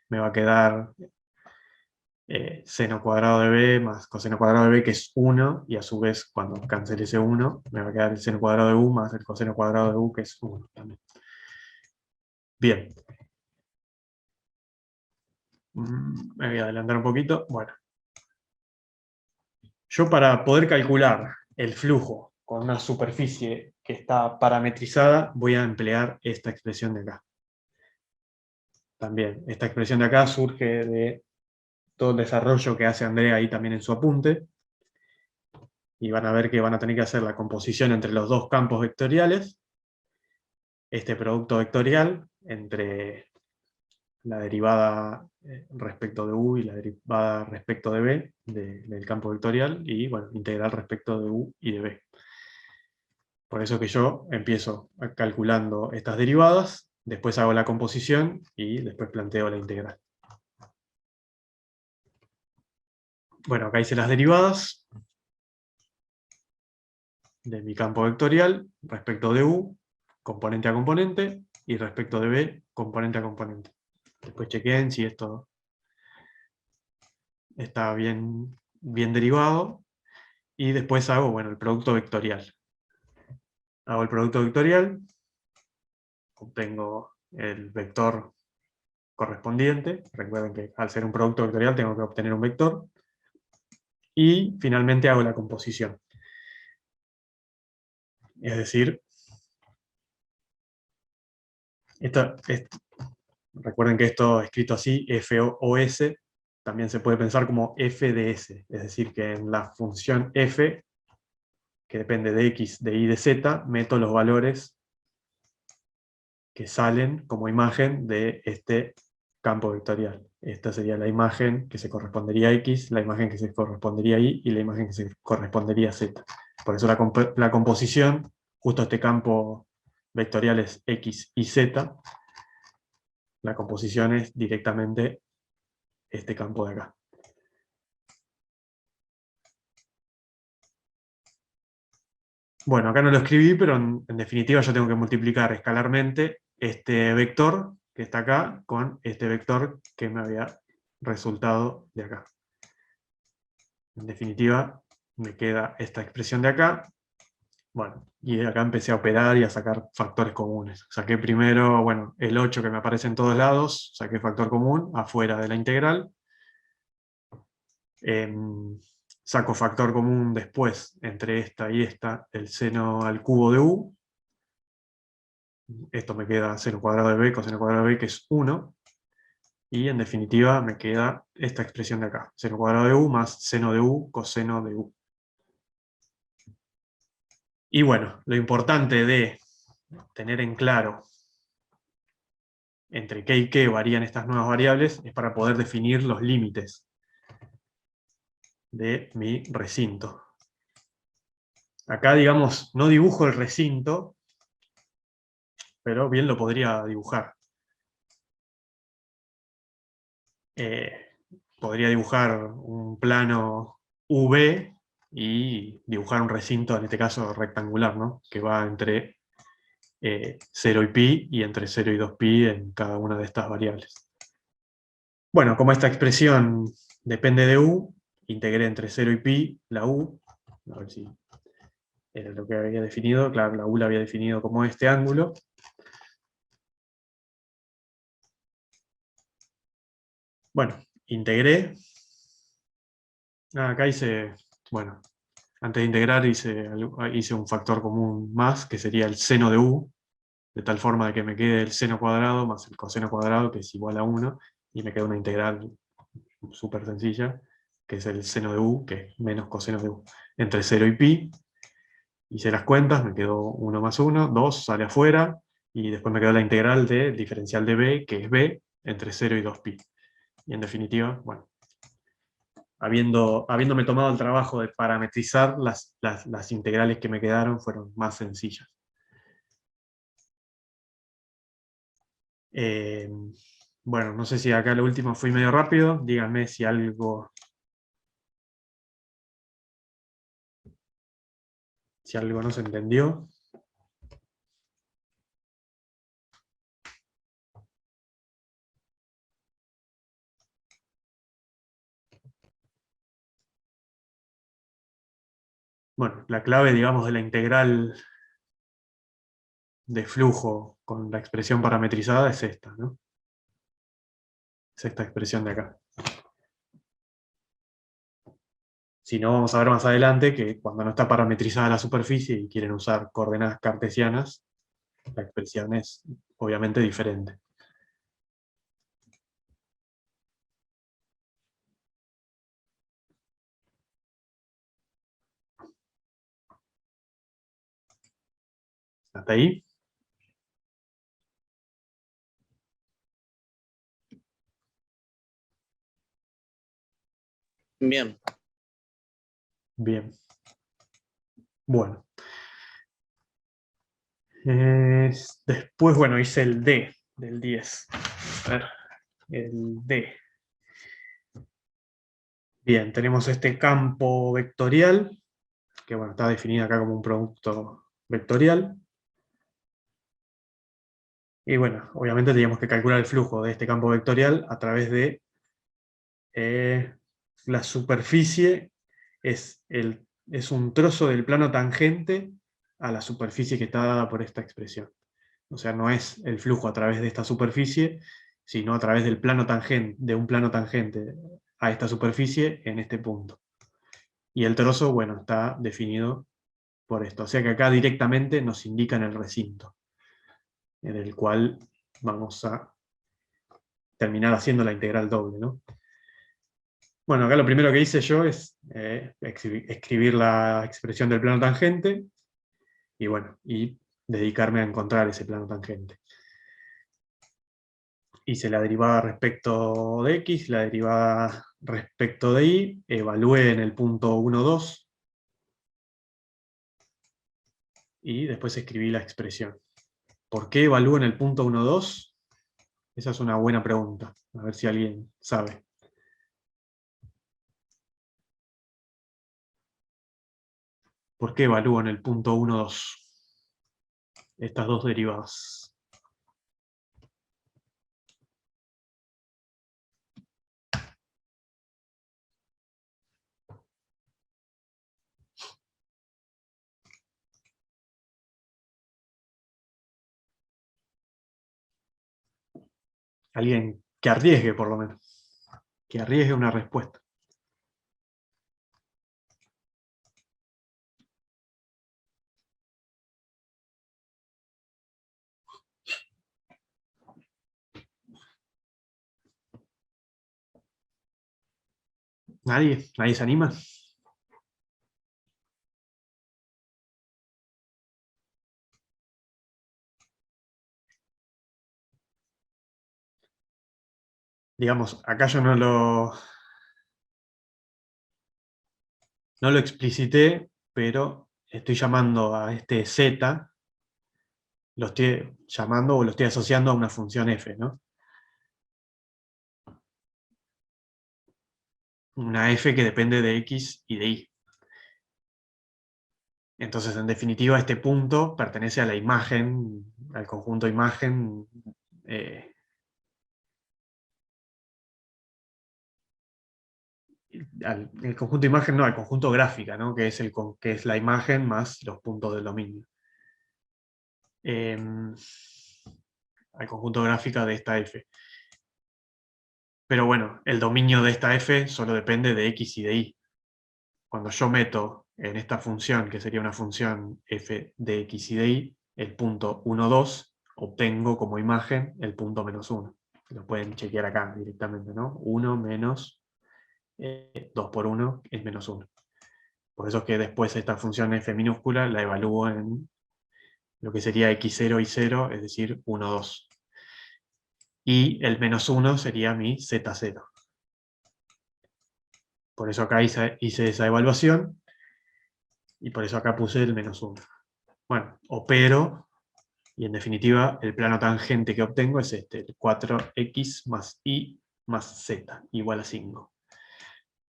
me va a quedar seno cuadrado de b más coseno cuadrado de b, que es 1, y a su vez cuando cancele ese 1, me va a quedar el seno cuadrado de u más el coseno cuadrado de u, que es 1 también. Bien. Me voy a adelantar un poquito. Bueno. Yo, para poder calcular el flujo con una superficie que está parametrizada, voy a emplear esta expresión de acá. También, esta expresión de acá surge de todo el desarrollo que hace Andrea ahí también en su apunte. y van a ver que van a tener que hacer la composición entre los dos campos vectoriales, este producto vectorial entre la derivada respecto de u y la derivada respecto de b del campo vectorial, y bueno, integral respecto de u y de b. Por eso que yo empiezo calculando estas derivadas, después hago la composición y después planteo la integral. Bueno, acá hice las derivadas de mi campo vectorial respecto de u, componente a componente, y respecto de b, componente a componente. Después chequeen si esto está bien derivado, y después hago, bueno, el producto vectorial. Hago el producto vectorial, obtengo el vector correspondiente. Recuerden que al ser un producto vectorial tengo que obtener un vector. Y finalmente hago la composición. Es decir, recuerden que esto escrito así, FOS, también se puede pensar como f de s. Es decir, que en la función f, que depende de x, de y, de z, meto los valores que salen como imagen de este campo vectorial. Esta sería la imagen que se correspondería a x, la imagen que se correspondería a y la imagen que se correspondería a z. Por eso la composición, justo este campo vectorial es x y z, la composición es directamente este campo de acá. Bueno, acá no lo escribí, pero en definitiva yo tengo que multiplicar escalarmente este vector que está acá con este vector que me había resultado de acá. En definitiva, me queda esta expresión de acá. Bueno, y de acá empecé a operar y a sacar factores comunes. Saqué primero, bueno, el 8 que me aparece en todos lados, saqué factor común afuera de la integral. Saco factor común después entre esta y esta, el seno al cubo de u. Esto me queda seno cuadrado de b, coseno cuadrado de b, que es 1. Y en definitiva me queda esta expresión de acá, seno cuadrado de u más seno de u, coseno de u. Y bueno, lo importante de tener en claro entre qué y qué varían estas nuevas variables es para poder definir los límites de mi recinto. Acá, digamos, no dibujo el recinto, pero bien lo podría dibujar. Podría dibujar un plano V y dibujar un recinto, en este caso rectangular, ¿no? Que va entre 0 y pi, y entre 0 y 2pi en cada una de estas variables. Bueno, como esta expresión depende de u, integré entre 0 y pi la u, a ver si era lo que había definido. Claro, la u la había definido como este ángulo. Bueno, integré. Acá hice, bueno, antes de integrar hice un factor común más, que sería el seno de u, de tal forma de que me quede el seno cuadrado más el coseno cuadrado, que es igual a 1, y me queda una integral súper sencilla, que es el seno de u, que es menos coseno de u, entre 0 y pi. Hice las cuentas, me quedó 1 más 1, 2, sale afuera, y después me quedó la integral del diferencial de b, que es b, entre 0 y 2pi. Y en definitiva, bueno, habiéndome tomado el trabajo de parametrizar, las integrales que me quedaron fueron más sencillas. Bueno, no sé si acá lo último fui medio rápido, díganme si algo no se entendió. Bueno, la clave, digamos, de la integral de flujo con la expresión parametrizada es esta, ¿no? Es esta expresión de acá. Si no, vamos a ver más adelante que cuando no está parametrizada la superficie y quieren usar coordenadas cartesianas, la expresión es obviamente diferente. ¿Hasta ahí? Bien. Bien. Bueno. Después, bueno, hice el D del 10. A ver, el D. Bien, tenemos este campo vectorial, que bueno, está definido acá como un producto vectorial. Y bueno, obviamente teníamos que calcular el flujo de este campo vectorial a través de la superficie, es un trozo del plano tangente a la superficie que está dada por esta expresión. O sea, no es el flujo a través de esta superficie, sino a través del plano tangente, de un plano tangente a esta superficie en este punto. Y el trozo, bueno, está definido por esto. O sea que acá directamente nos indican el recinto, en el cual vamos a terminar haciendo la integral doble, ¿no? Bueno, acá lo primero que hice yo es escribir la expresión del plano tangente, y bueno, y dedicarme a encontrar ese plano tangente. Hice la derivada respecto de x, la derivada respecto de y, evalué en el punto 1, 2, y después escribí la expresión. ¿Por qué evalúo en el punto 1, 2? Esa es una buena pregunta, a ver si alguien sabe. ¿Por qué evalúo en el punto 1, 2 estas dos derivadas? Alguien que arriesgue, por lo menos. Que arriesgue una respuesta. ¿Nadie? ¿Nadie se anima? Digamos, acá yo no lo explicité, pero estoy llamando a este z, lo estoy llamando o lo estoy asociando a una función f, ¿no? Una f que depende de x y de y. Entonces, en definitiva, este punto pertenece a la imagen, al conjunto imagen. El conjunto imagen, no, al conjunto gráfica, ¿no? Que es la imagen más los puntos del dominio. Al conjunto gráfica de esta f. Pero bueno, el dominio de esta f solo depende de x y de y. Cuando yo meto en esta función, que sería una función f de x y de y, el punto 1, 2, obtengo como imagen el punto menos 1. Lo pueden chequear acá directamente, ¿no? 1 menos 2 por 1 es menos 1. Por eso es que después esta función f minúscula la evalúo en lo que sería x0 y 0, es decir, 1, 2. Y el menos 1 sería mi z0. Por eso acá hice esa evaluación, y por eso acá puse el menos 1. Bueno, opero, y en definitiva el plano tangente que obtengo es este, el 4x más y más z, igual a 5.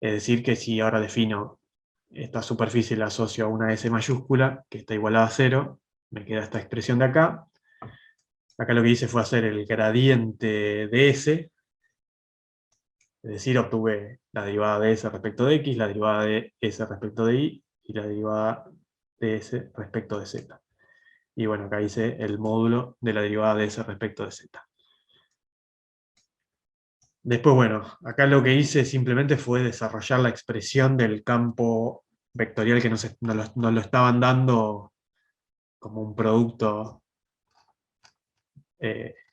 Es decir, que si ahora defino esta superficie y la asocio a una S mayúscula, que está igualada a 0, me queda esta expresión de acá. Acá lo que hice fue hacer el gradiente de S, es decir, obtuve la derivada de S respecto de X, la derivada de S respecto de Y, y la derivada de S respecto de Z. Y bueno, acá hice el módulo de la derivada de S respecto de Z. Después, bueno, acá lo que hice simplemente fue desarrollar la expresión del campo vectorial que nos lo estaban dando como un producto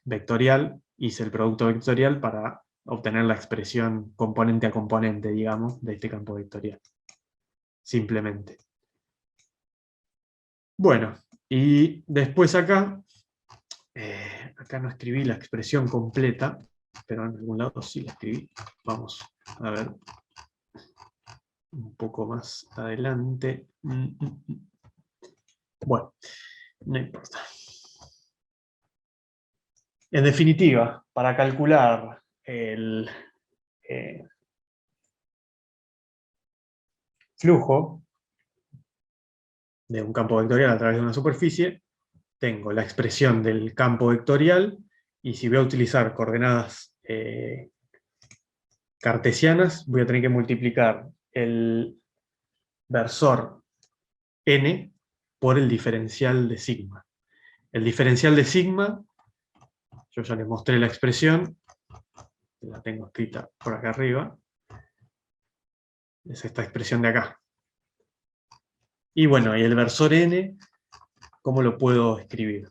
vectorial. Hice el producto vectorial para obtener la expresión componente a componente, digamos, de este campo vectorial. Simplemente. Bueno, Y después acá, acá no escribí la expresión completa, pero en algún lado sí la escribí. Vamos a ver un poco más adelante. Bueno, no importa. En definitiva, para calcular el flujo de un campo vectorial a través de una superficie, tengo la expresión del campo vectorial, y si voy a utilizar coordenadas cartesianas, voy a tener que multiplicar el versor n por el diferencial de sigma. El diferencial de sigma, yo ya les mostré la expresión, la tengo escrita por acá arriba, es esta expresión de acá. Y bueno, y el versor n, ¿cómo lo puedo escribir?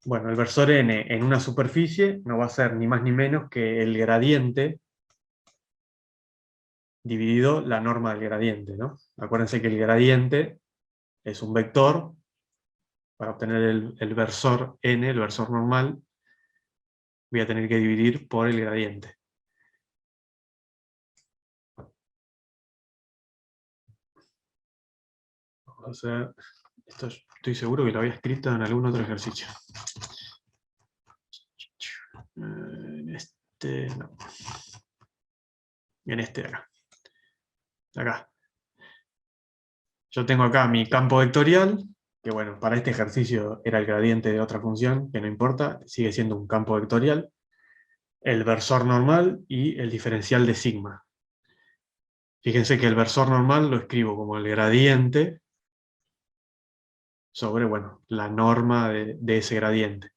Bueno, el versor n en una superficie no va a ser ni más ni menos que el gradiente dividido la norma del gradiente, ¿no? Acuérdense que el gradiente es un vector. Para obtener el versor n, el versor normal, voy a tener que dividir por el gradiente. Vamos a hacer, esto estoy seguro que lo había escrito en algún otro ejercicio. En este, no. En este de acá. Acá. Yo tengo acá mi campo vectorial, que bueno, para este ejercicio era el gradiente de otra función, que no importa, sigue siendo un campo vectorial. El versor normal y el diferencial de sigma. Fíjense que el versor normal lo escribo como el gradiente sobre, bueno, la norma de ese gradiente.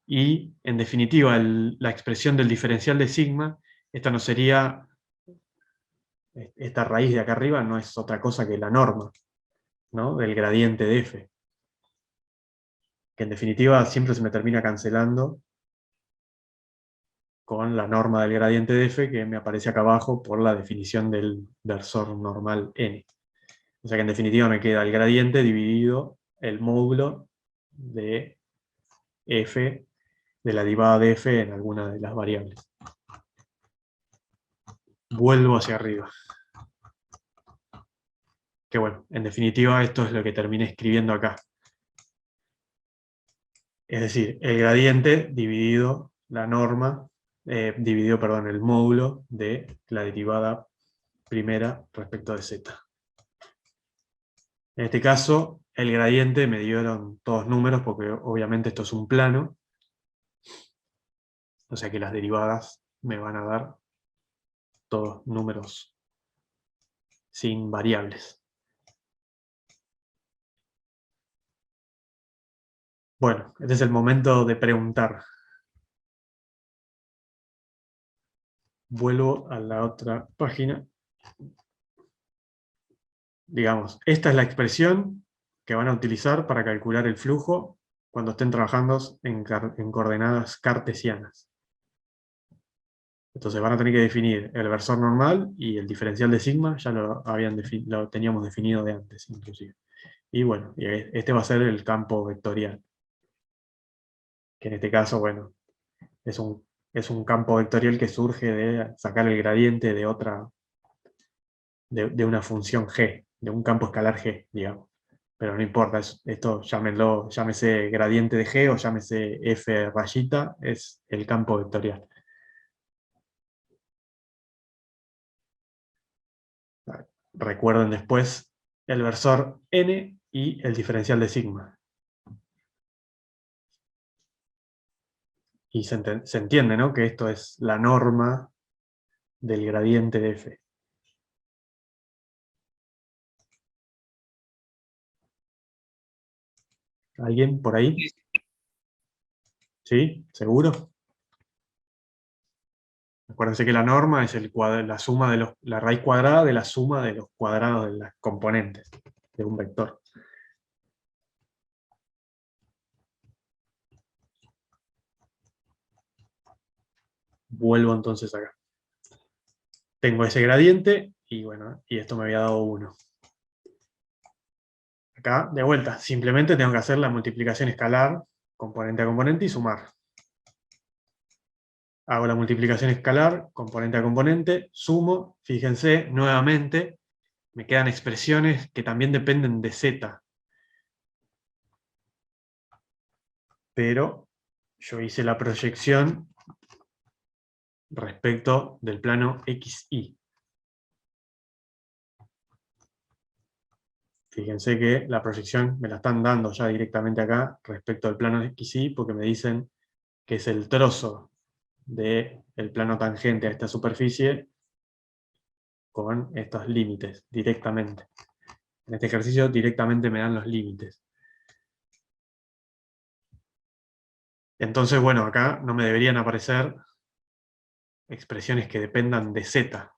Y, en definitiva, la expresión del diferencial de sigma, esta no sería, esta raíz de acá arriba no es otra cosa que la norma, ¿no?, del gradiente de f. Que en definitiva siempre se me termina cancelando con la norma del gradiente de f que me aparece acá abajo por la definición del versor normal n. O sea que en definitiva me queda el gradiente dividido el módulo de f, de la derivada de f en alguna de las variables. Vuelvo hacia arriba. Que bueno, en definitiva esto es lo que terminé escribiendo acá. Es decir, el gradiente dividido la norma, dividido, perdón, el módulo de la derivada primera respecto de z. En este caso, el gradiente me dieron todos números porque obviamente esto es un plano. O sea que las derivadas me van a dar todos números sin variables. Bueno, este es el momento de preguntar. Vuelvo a la otra página. Digamos, esta es la expresión que van a utilizar para calcular el flujo cuando estén trabajando en coordenadas cartesianas. Entonces van a tener que definir el versor normal y el diferencial de sigma, ya lo teníamos definido de antes, inclusive. Y bueno, este va a ser el campo vectorial. Que en este caso, bueno, es un campo vectorial que surge de sacar el gradiente de otra, de una función g, de un campo escalar g, digamos. Pero no importa, esto llámese gradiente de g o llámese f rayita, es el campo vectorial. Recuerden después el versor n y el diferencial de sigma. Y se entiende, ¿no?, que esto es la norma del gradiente de f. ¿Alguien por ahí? ¿Sí? ¿Seguro? Acuérdense que la norma es la suma de la raíz cuadrada de la suma de los cuadrados de las componentes de un vector. Vuelvo entonces acá. Tengo ese gradiente y bueno, y esto me había dado 1. Acá, de vuelta, simplemente tengo que hacer la multiplicación escalar, componente a componente, y sumar. Hago la multiplicación escalar, componente a componente, sumo, fíjense, nuevamente, me quedan expresiones que también dependen de z. Pero yo hice la proyección respecto del plano XY. Fíjense que la proyección me la están dando ya directamente acá respecto al plano XY, porque me dicen que es el trozo del plano tangente a esta superficie con estos límites directamente. En este ejercicio directamente me dan los límites. Entonces, bueno, acá no me deberían aparecer expresiones que dependan de z.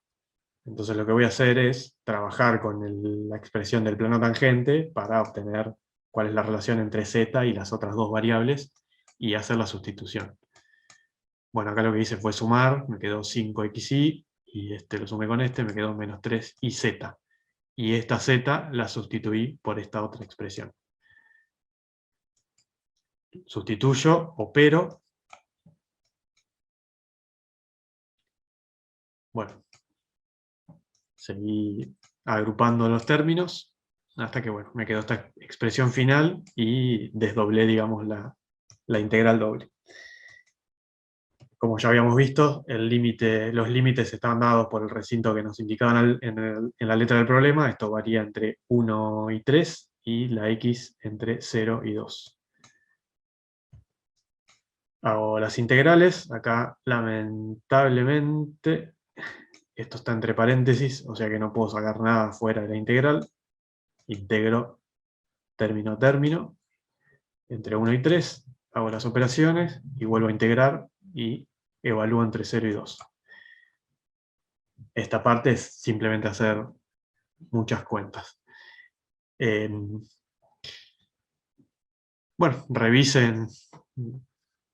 Entonces lo que voy a hacer es trabajar con la expresión del plano tangente para obtener cuál es la relación entre z y las otras dos variables y hacer la sustitución. Bueno, acá lo que hice fue sumar, me quedó 5xy, y este lo sumé con este, me quedó menos 3iz. Y esta z la sustituí por esta otra expresión. Sustituyo, opero. Bueno, seguí agrupando los términos hasta que, bueno, me quedó esta expresión final y desdoblé, digamos, la integral doble. Como ya habíamos visto, los límites estaban dados por el recinto que nos indicaban en la letra del problema. Esto varía entre 1 y 3 y la x entre 0 y 2. Hago las integrales. Acá, lamentablemente, esto está entre paréntesis, o sea que no puedo sacar nada fuera de la integral. Integro término a término, entre 1 y 3, hago las operaciones y vuelvo a integrar y evalúo entre 0 y 2. Esta parte es simplemente hacer muchas cuentas. Bueno, revisen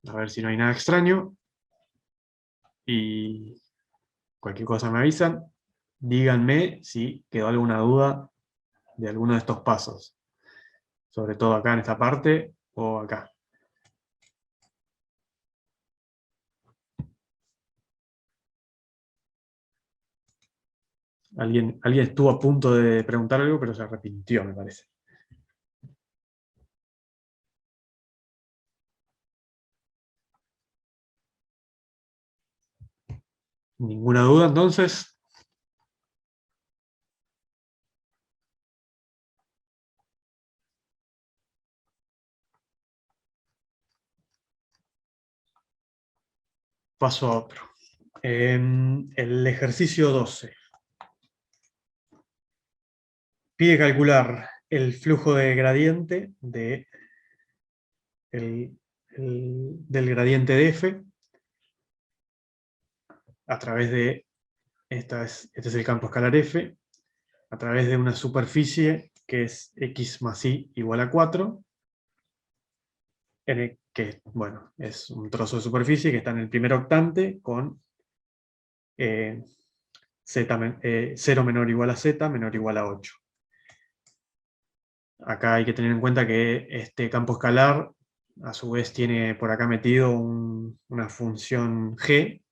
a ver si no hay nada extraño y cualquier cosa me avisan. Díganme si quedó alguna duda de alguno de estos pasos, sobre todo acá en esta parte o acá. Alguien estuvo a punto de preguntar algo, pero se arrepintió, me parece. ¿Ninguna duda entonces? Paso a otro. El ejercicio 12. Pide calcular el flujo de gradiente del gradiente de f a través de, este es el campo escalar f, a través de una superficie que es x más y igual a 4, que, bueno, es un trozo de superficie que está en el primer octante con 0 menor o igual a z menor o igual a 8. Acá hay que tener en cuenta que este campo escalar, a su vez, tiene por acá metido una función g,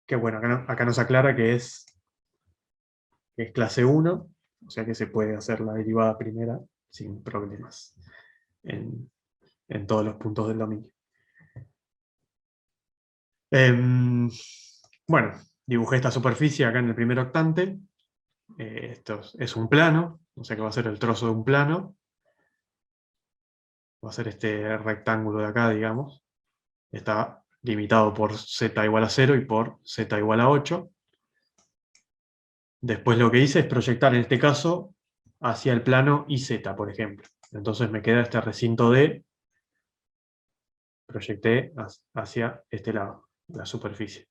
que bueno, acá nos aclara que es clase 1, o sea que se puede hacer la derivada primera sin problemas en todos los puntos del dominio. Bueno, dibujé esta superficie acá en el primer octante. Esto es un plano, o sea que va a ser el trozo de un plano. Va a ser este rectángulo de acá, digamos. Está limitado por z igual a 0 y por z igual a 8. Después lo que hice es proyectar, en este caso, hacia el plano IZ, por ejemplo. Entonces me queda este recinto D, proyecté hacia este lado, la superficie.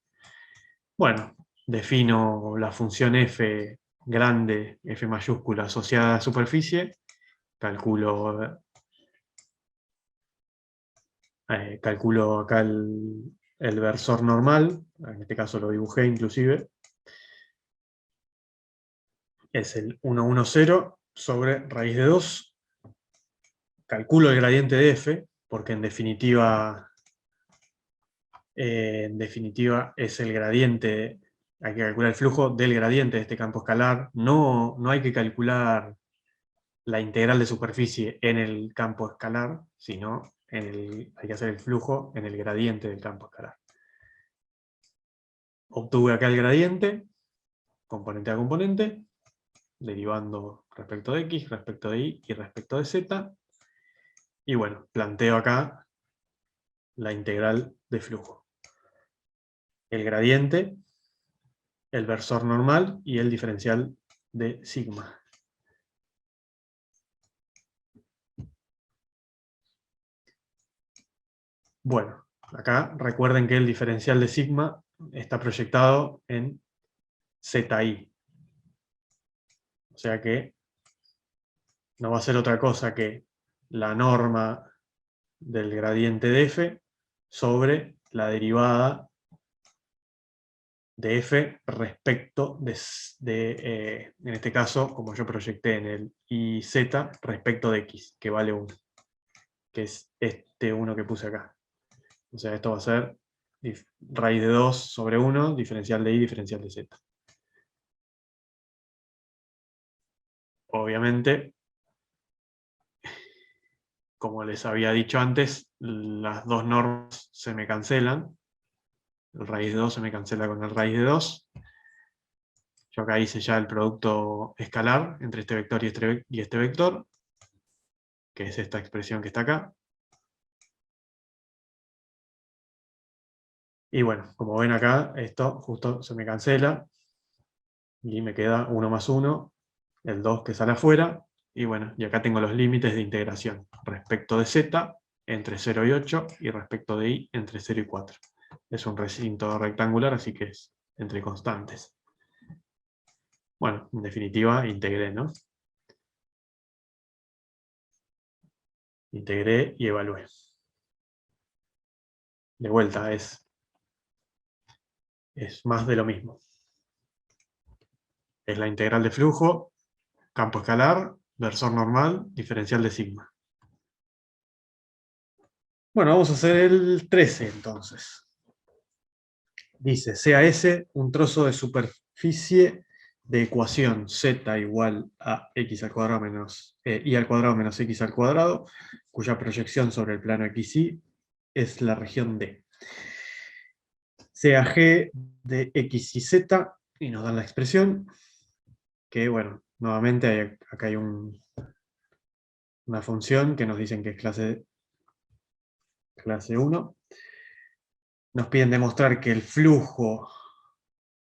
Bueno, defino la función f grande, f mayúscula, asociada a la superficie, calculo acá el versor normal, en este caso lo dibujé inclusive, es el 1, 1, 0, sobre raíz de 2. Calculo el gradiente de f, porque en definitiva es el gradiente, hay que calcular el flujo del gradiente de este campo escalar. No hay que calcular la integral de superficie en el campo escalar, sino hay que hacer el flujo en el gradiente del campo escalar. Obtuve acá el gradiente, componente a componente, derivando respecto de x, respecto de y y respecto de z. Y bueno, planteo acá la integral de flujo. El gradiente, el versor normal y el diferencial de sigma. Bueno, acá recuerden que el diferencial de sigma está proyectado en ZI. O sea que no va a ser otra cosa que la norma del gradiente de f sobre la derivada de f respecto en este caso, como yo proyecté en el IZ, respecto de x, que vale 1, que es este 1 que puse acá. O sea, esto va a ser raíz de 2 sobre 1, diferencial de y, diferencial de z. Obviamente, como les había dicho antes, las dos normas se me cancelan. El raíz de 2 se me cancela con el raíz de 2. Yo acá hice ya el producto escalar entre este vector y este vector, que es esta expresión que está acá. Y bueno, como ven acá, esto justo se me cancela, y me queda 1 más 1, el 2 que sale afuera, y bueno, y acá tengo los límites de integración, respecto de z, entre 0 y 8, y respecto de y, entre 0 y 4. Es un recinto rectangular, así que es entre constantes. Bueno, en definitiva, integré, ¿no? Integré y evalué. De vuelta, es más de lo mismo. Es la integral de flujo, campo escalar, versor normal, diferencial de sigma. Bueno, vamos a hacer el 13 entonces. Dice, sea S un trozo de superficie de ecuación z igual a x al cuadrado menos y al cuadrado menos x al cuadrado, cuya proyección sobre el plano XY es la región D. Sea G de x y z, y nos dan la expresión, que bueno, nuevamente acá hay una función que nos dicen que es clase 1. Nos piden demostrar que el flujo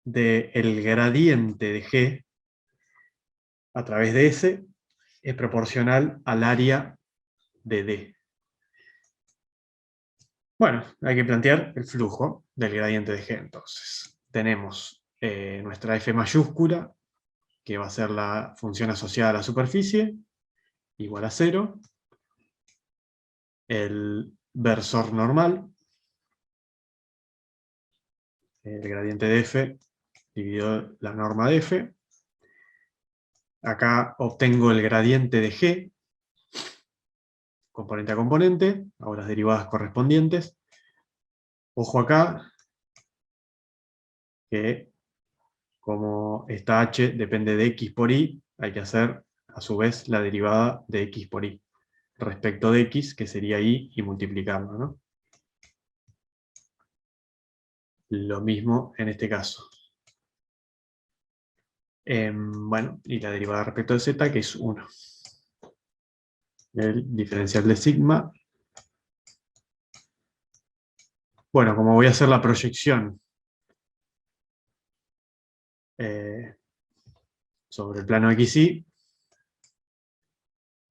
del gradiente de G a través de S es proporcional al área de D. Bueno, hay que plantear el flujo del gradiente de G entonces. Tenemos nuestra F mayúscula, que va a ser la función asociada a la superficie, igual a 0. El versor normal, el gradiente de F dividido la norma de F. Acá obtengo el gradiente de G, componente a componente, hago las derivadas correspondientes. Ojo acá, que como esta h depende de x por y, hay que hacer a su vez la derivada de x por y, respecto de x, que sería y multiplicarlo, ¿no? Lo mismo en este caso. Bueno, y la derivada respecto de z, que es 1. El diferencial de sigma. Bueno, como voy a hacer la proyección sobre el plano XY,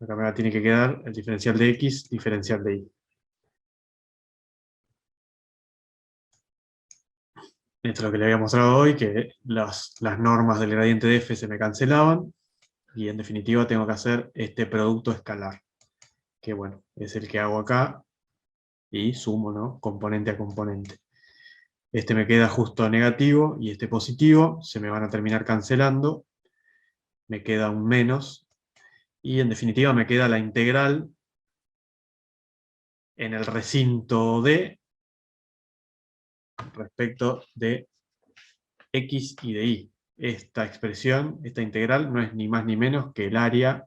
acá me tiene que quedar el diferencial de x, diferencial de y. Esto es lo que le había mostrado hoy, que las normas del gradiente de f se me cancelaban, y en definitiva tengo que hacer este producto escalar, que bueno, es el que hago acá, y sumo, ¿no? Componente a componente. Este me queda justo negativo, y este positivo, se me van a terminar cancelando, me queda un menos, Y en definitiva me queda la integral en el recinto D respecto de X y de Y. Esta expresión, esta integral, no es ni más ni menos que el área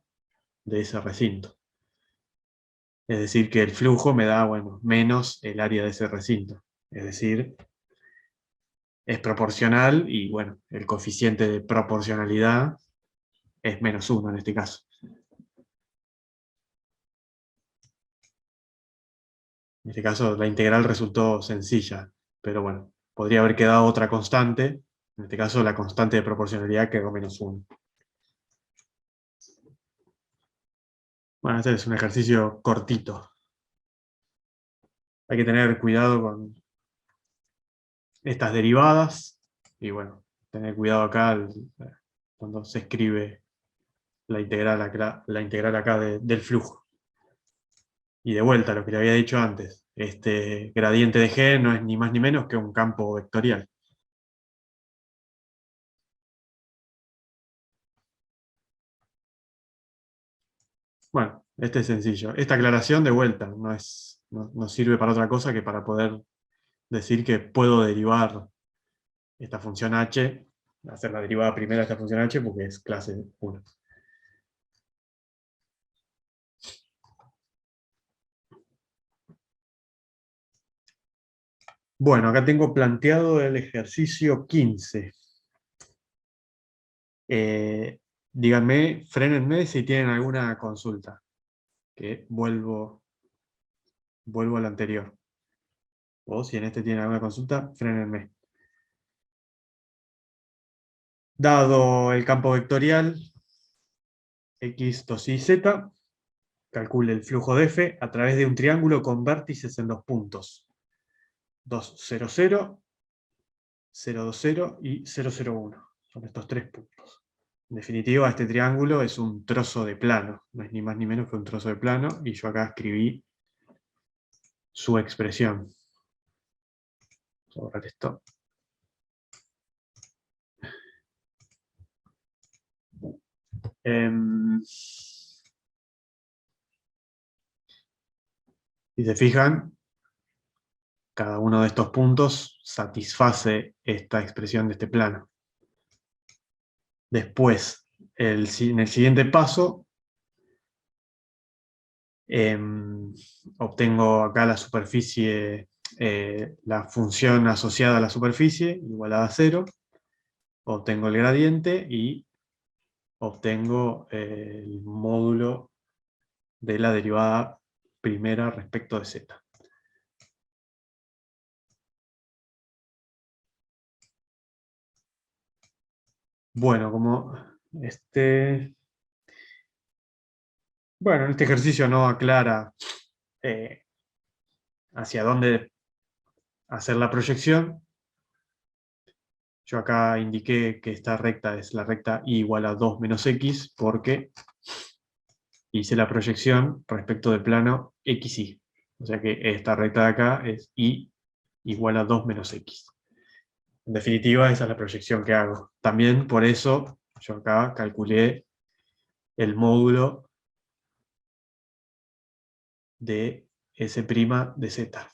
de ese recinto. Es decir, que el flujo me da, bueno, menos el área de ese recinto. Es decir, es proporcional y, bueno, el coeficiente de proporcionalidad es -1 en este caso. En este caso la integral resultó sencilla, pero bueno, podría haber quedado otra constante. En este caso la constante de proporcionalidad quedó -1. Bueno, este es un ejercicio cortito. Hay que tener cuidado con estas derivadas. Y bueno, tener cuidado acá cuando se escribe la integral acá del flujo. Y de vuelta, lo que le había dicho antes, este gradiente de G no es ni más ni menos que un campo vectorial. Bueno, este es sencillo. Esta aclaración de vuelta no sirve para otra cosa que para poder decir que puedo derivar esta función h, hacer la derivada primera de esta función h porque es clase 1. Bueno, acá tengo planteado el ejercicio 15. Díganme, frénenme si tienen alguna consulta, que vuelvo al anterior. O si en este tienen alguna consulta, frénenme. Dado el campo vectorial x, 2y, z, calcule el flujo de f a través de un triángulo con vértices en los puntos 2, 0, 0, 0, 2, 0 y 0, 0, 1. Son estos tres puntos. En definitiva, este triángulo es un trozo de plano. No es ni más ni menos que un trozo de plano. Y yo acá escribí su expresión. Vamos a borrar esto. Si se fijan, cada uno de estos puntos satisface esta expresión de este plano. Después, en el siguiente paso, obtengo acá la superficie, la función asociada a la superficie, igualada a 0. Obtengo el gradiente y obtengo el módulo de la derivada primera respecto de z. Bueno, en este ejercicio no aclara hacia dónde hacer la proyección. Yo acá indiqué que esta recta es la recta y igual a 2 menos x porque hice la proyección respecto del plano xy. O sea que esta recta de acá es y igual a 2 menos x. En definitiva, esa es la proyección que hago. También por eso yo acá calculé el módulo de S' de z.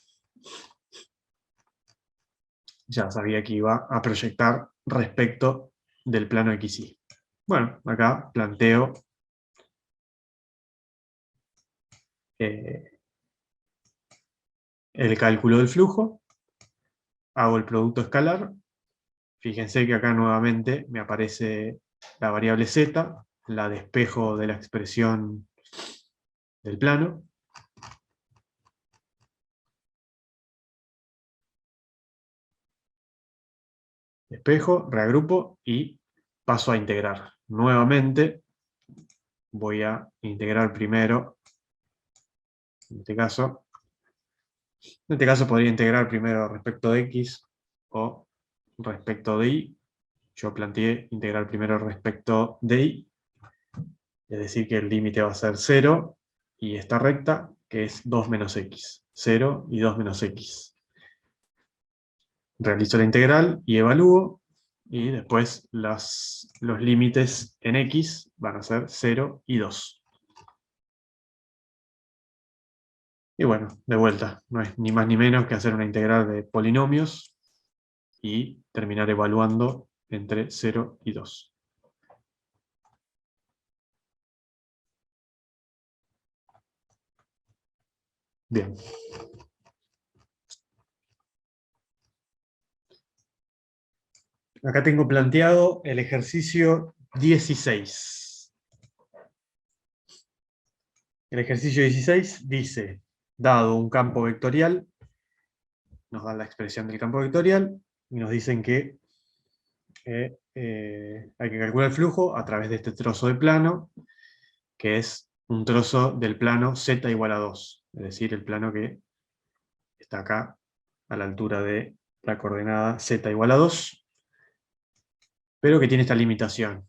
Ya sabía que iba a proyectar respecto del plano XY. Bueno, acá planteo el cálculo del flujo, hago el producto escalar. Fíjense que acá nuevamente me aparece la variable z, la despejo de la expresión del plano. Despejo, reagrupo y paso a integrar. Nuevamente voy a integrar primero, en este caso podría integrar primero respecto de x o respecto de y. Yo planteé integrar primero respecto de y, es decir que el límite va a ser 0 y esta recta que es 2 menos x. 0 y 2 menos x. Realizo la integral y evalúo, y después los límites en x van a ser 0 y 2. Y bueno, de vuelta, no es ni más ni menos que hacer una integral de polinomios y terminar evaluando entre 0 y 2. Bien. Acá tengo planteado el ejercicio 16. El ejercicio 16 dice, dado un campo vectorial, nos dan la expresión del campo vectorial y nos dicen que hay que calcular el flujo a través de este trozo de plano, que es un trozo del plano z igual a 2, es decir, el plano que está acá a la altura de la coordenada z igual a 2, pero que tiene esta limitación.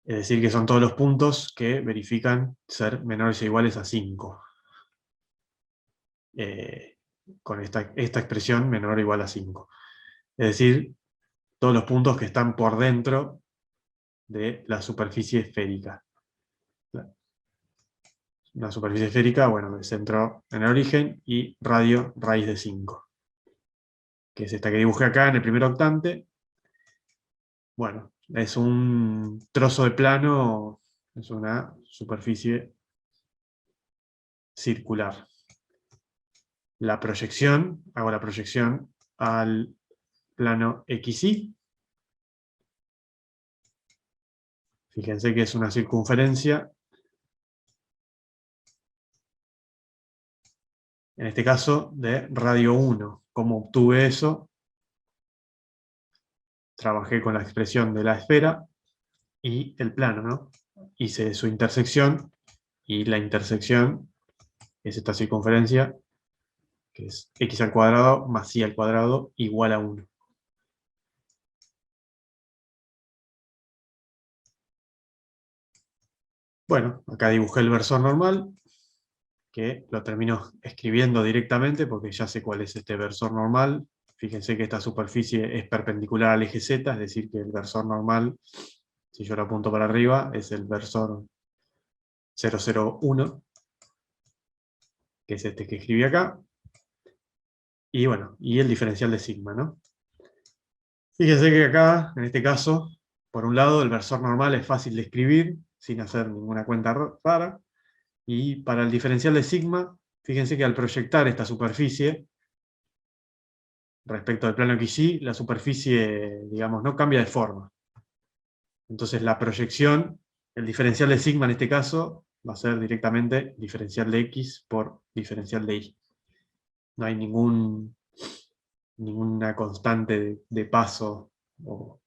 Es decir, que son todos los puntos que verifican ser menores o iguales a 5. Con esta expresión menor o igual a 5. Es decir, todos los puntos que están por dentro de la superficie esférica. La superficie esférica, bueno, el centro en el origen y radio raíz de 5. Que es esta que dibujé acá en el primer octante. Bueno, es un trozo de plano, es una superficie circular. La proyección, hago la proyección al plano XY. Fíjense que es una circunferencia. En este caso, de radio 1. ¿Cómo obtuve eso? Trabajé con la expresión de la esfera y el plano, ¿no? Hice su intersección, y la intersección es esta circunferencia, que es x al cuadrado más y al cuadrado igual a 1. Bueno, acá dibujé el versor normal, que lo termino escribiendo directamente porque ya sé cuál es este versor normal. Fíjense que esta superficie es perpendicular al eje Z, es decir, que el versor normal, si yo lo apunto para arriba, es el versor 001, que es este que escribí acá. Y bueno, y el diferencial de sigma, ¿no? Fíjense que acá, en este caso, por un lado, el versor normal es fácil de escribir, sin hacer ninguna cuenta rara. Y para el diferencial de sigma, fíjense que al proyectar esta superficie, respecto al plano XY, la superficie, digamos, no cambia de forma. Entonces la proyección, el diferencial de sigma en este caso, va a ser directamente diferencial de X por diferencial de Y. No hay ninguna constante de paso o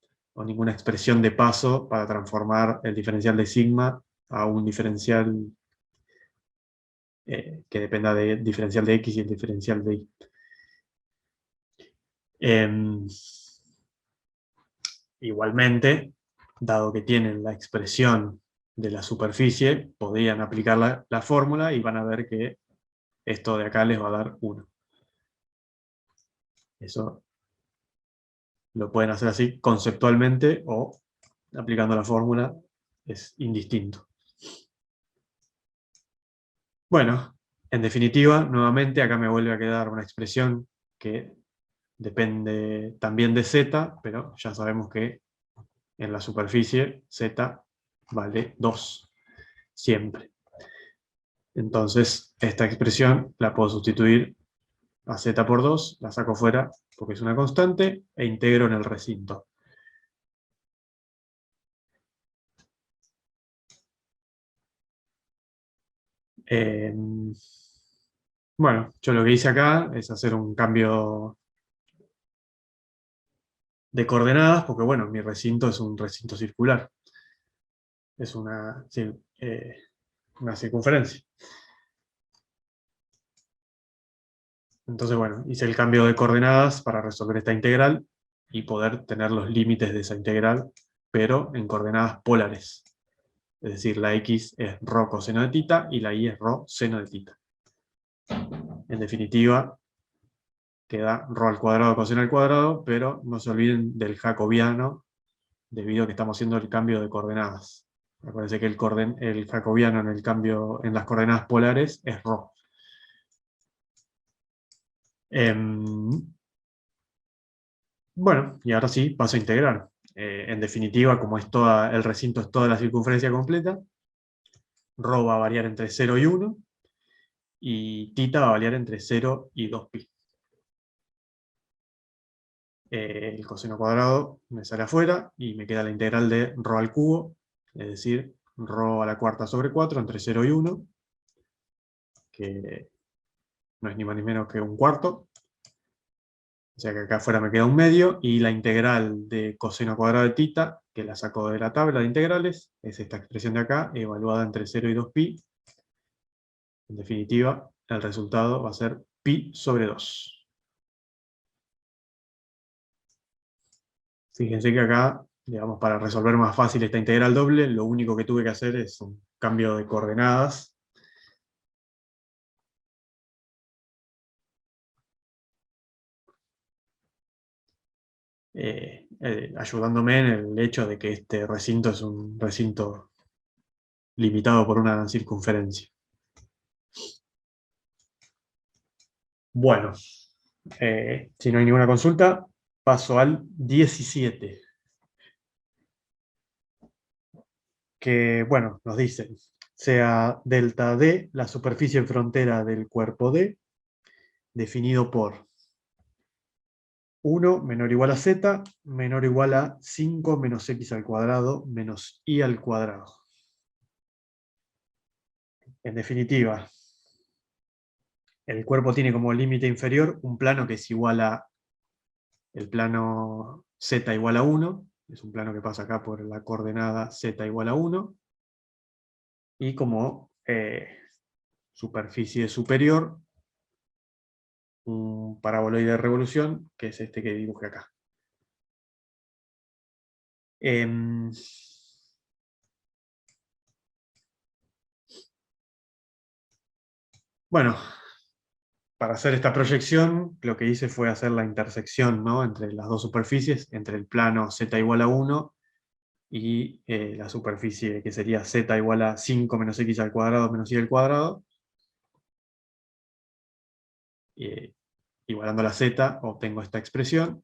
ninguna expresión de paso para transformar el diferencial de sigma a un diferencial que dependa del diferencial de X y el diferencial de Y. Igualmente, dado que tienen la expresión de la superficie, podrían aplicar la fórmula y van a ver que esto de acá les va a dar 1. Eso lo pueden hacer así conceptualmente o aplicando la fórmula, es indistinto. Bueno, en definitiva, nuevamente acá me vuelve a quedar una expresión que depende también de z, pero ya sabemos que en la superficie z vale 2, siempre. Entonces, esta expresión la puedo sustituir a z por 2, la saco fuera porque es una constante, e integro en el recinto. Bueno, yo lo que hice acá es hacer un cambio de coordenadas, porque bueno, mi recinto es un recinto circular. Es una circunferencia. Entonces, bueno, hice el cambio de coordenadas para resolver esta integral y poder tener los límites de esa integral, pero en coordenadas polares. Es decir, la x es rho coseno de tita y la y es rho seno de tita. En definitiva, queda rho al cuadrado coseno al cuadrado, pero no se olviden del jacobiano, debido a que estamos haciendo el cambio de coordenadas. Acuérdense que el jacobiano en el cambio en las coordenadas polares es ρ. Bueno, y ahora sí, paso a integrar. En definitiva, como el recinto es toda la circunferencia completa, ρ va a variar entre 0 y 1, y θ va a variar entre 0 y 2π. El coseno cuadrado me sale afuera, y me queda la integral de ρ al cubo, es decir, ρ a la cuarta sobre 4 entre 0 y 1, que no es ni más ni menos que un cuarto. O sea que acá afuera me queda un medio, y la integral de coseno cuadrado de θ, que la saco de la tabla de integrales, es esta expresión de acá, evaluada entre 0 y 2π. En definitiva, el resultado va a ser π sobre 2. Fíjense que acá, digamos, para resolver más fácil esta integral doble, lo único que tuve que hacer es un cambio de coordenadas. Ayudándome en el hecho de que este recinto es un recinto limitado por una circunferencia. Bueno, si no hay ninguna consulta, paso al 17. Que, bueno, nos dice, sea delta D la superficie en frontera del cuerpo D, definido por 1 menor o igual a z, menor o igual a 5 menos x al cuadrado menos y al cuadrado. En definitiva, el cuerpo tiene como límite inferior un plano que es igual a el plano z igual a 1, es un plano que pasa acá por la coordenada z igual a 1, y como superficie superior, un paraboloide de revolución, que es este que dibujé acá. Bueno, para hacer esta proyección, lo que hice fue hacer la intersección, ¿no?, entre las dos superficies, entre el plano z igual a 1 y la superficie que sería z igual a 5 menos x al cuadrado menos y al cuadrado. Igualando la z, obtengo esta expresión.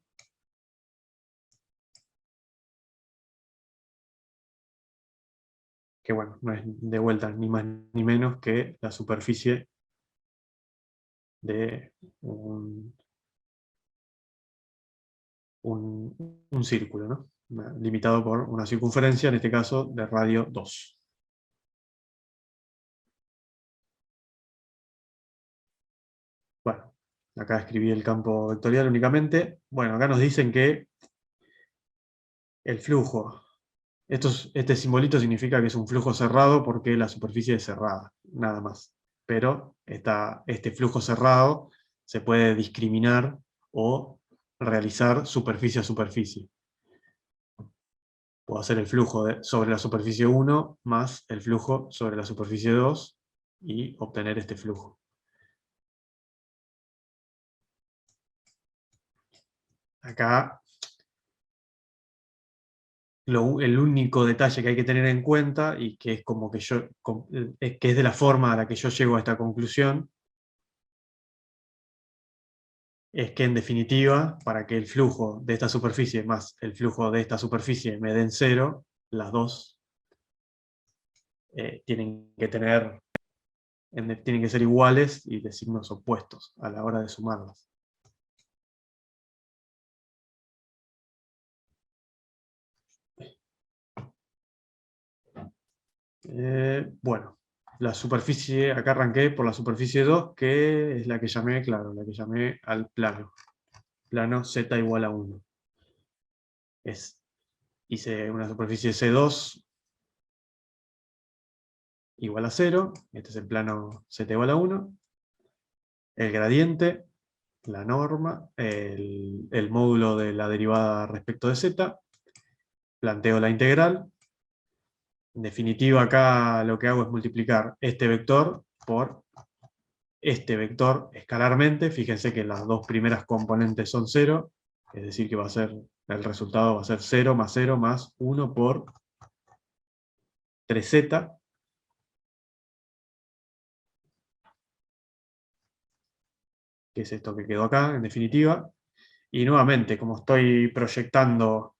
Que bueno, no es de vuelta ni más ni menos que la superficie de un círculo, ¿no? Limitado por una circunferencia, en este caso de radio 2. Bueno, acá escribí el campo vectorial únicamente. Bueno, acá nos dicen que el flujo, este simbolito significa que es un flujo cerrado porque la superficie es cerrada, nada más. Pero este flujo cerrado se puede discriminar o realizar superficie a superficie. Puedo hacer el flujo sobre la superficie 1 más el flujo sobre la superficie 2 y obtener este flujo. Acá el único detalle que hay que tener en cuenta, y que es como que que es de la forma a la que yo llego a esta conclusión, es que en definitiva, para que el flujo de esta superficie más el flujo de esta superficie me den 0, las dos tienen que ser iguales y de signos opuestos a la hora de sumarlas. Bueno, la superficie, acá arranqué por la superficie 2, que es la que llamé, claro, la que llamé al plano. Plano z igual a 1. Hice una superficie C2 igual a 0, este es el plano z igual a 1. El gradiente, la norma, el módulo de la derivada respecto de z. Planteo la integral. En definitiva, acá lo que hago es multiplicar este vector por este vector escalarmente. Fíjense que las dos primeras componentes son 0, es decir que el resultado va a ser 0 más 1 por 3z, que es esto que quedó acá, en definitiva. Y nuevamente, como estoy proyectando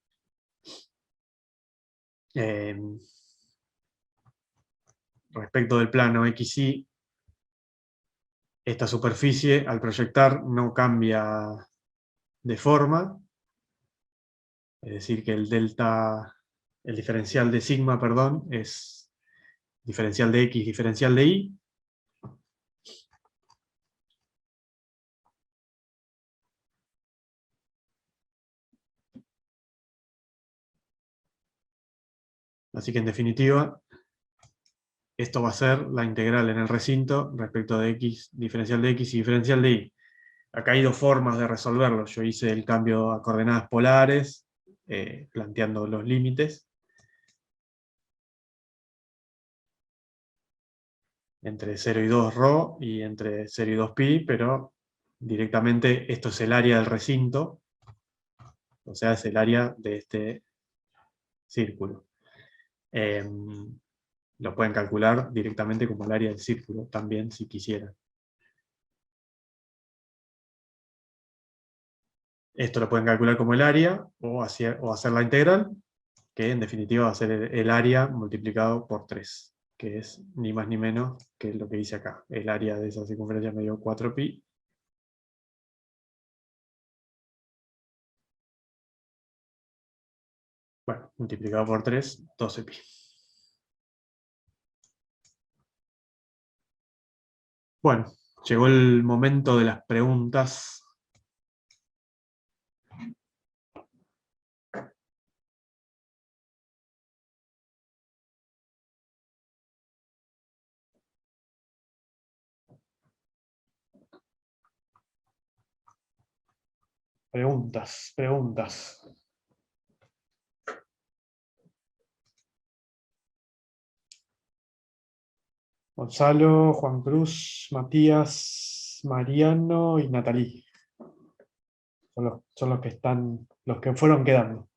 respecto del plano XY, esta superficie al proyectar no cambia de forma, es decir que el diferencial de sigma, perdón, es diferencial de X, diferencial de Y. Así que en definitiva, esto va a ser la integral en el recinto respecto de X, diferencial de X y diferencial de Y. Acá hay dos formas de resolverlo. Yo hice el cambio a coordenadas polares, planteando los límites entre 0 y 2 ρ y entre 0 y 2 pi, pero directamente esto es el área del recinto, o sea, es el área de este círculo. Lo pueden calcular directamente como el área del círculo, también si quisieran. Esto lo pueden calcular como el área, o hacer la integral, que en definitiva va a ser el área multiplicado por 3, que es ni más ni menos que lo que hice acá. El área de esa circunferencia me dio 4pi. Bueno, multiplicado por 3, 12pi. Bueno, llegó el momento de las preguntas. Preguntas. Gonzalo, Juan Cruz, Matías, Mariano y Natalí. Son los que están, los que fueron quedando.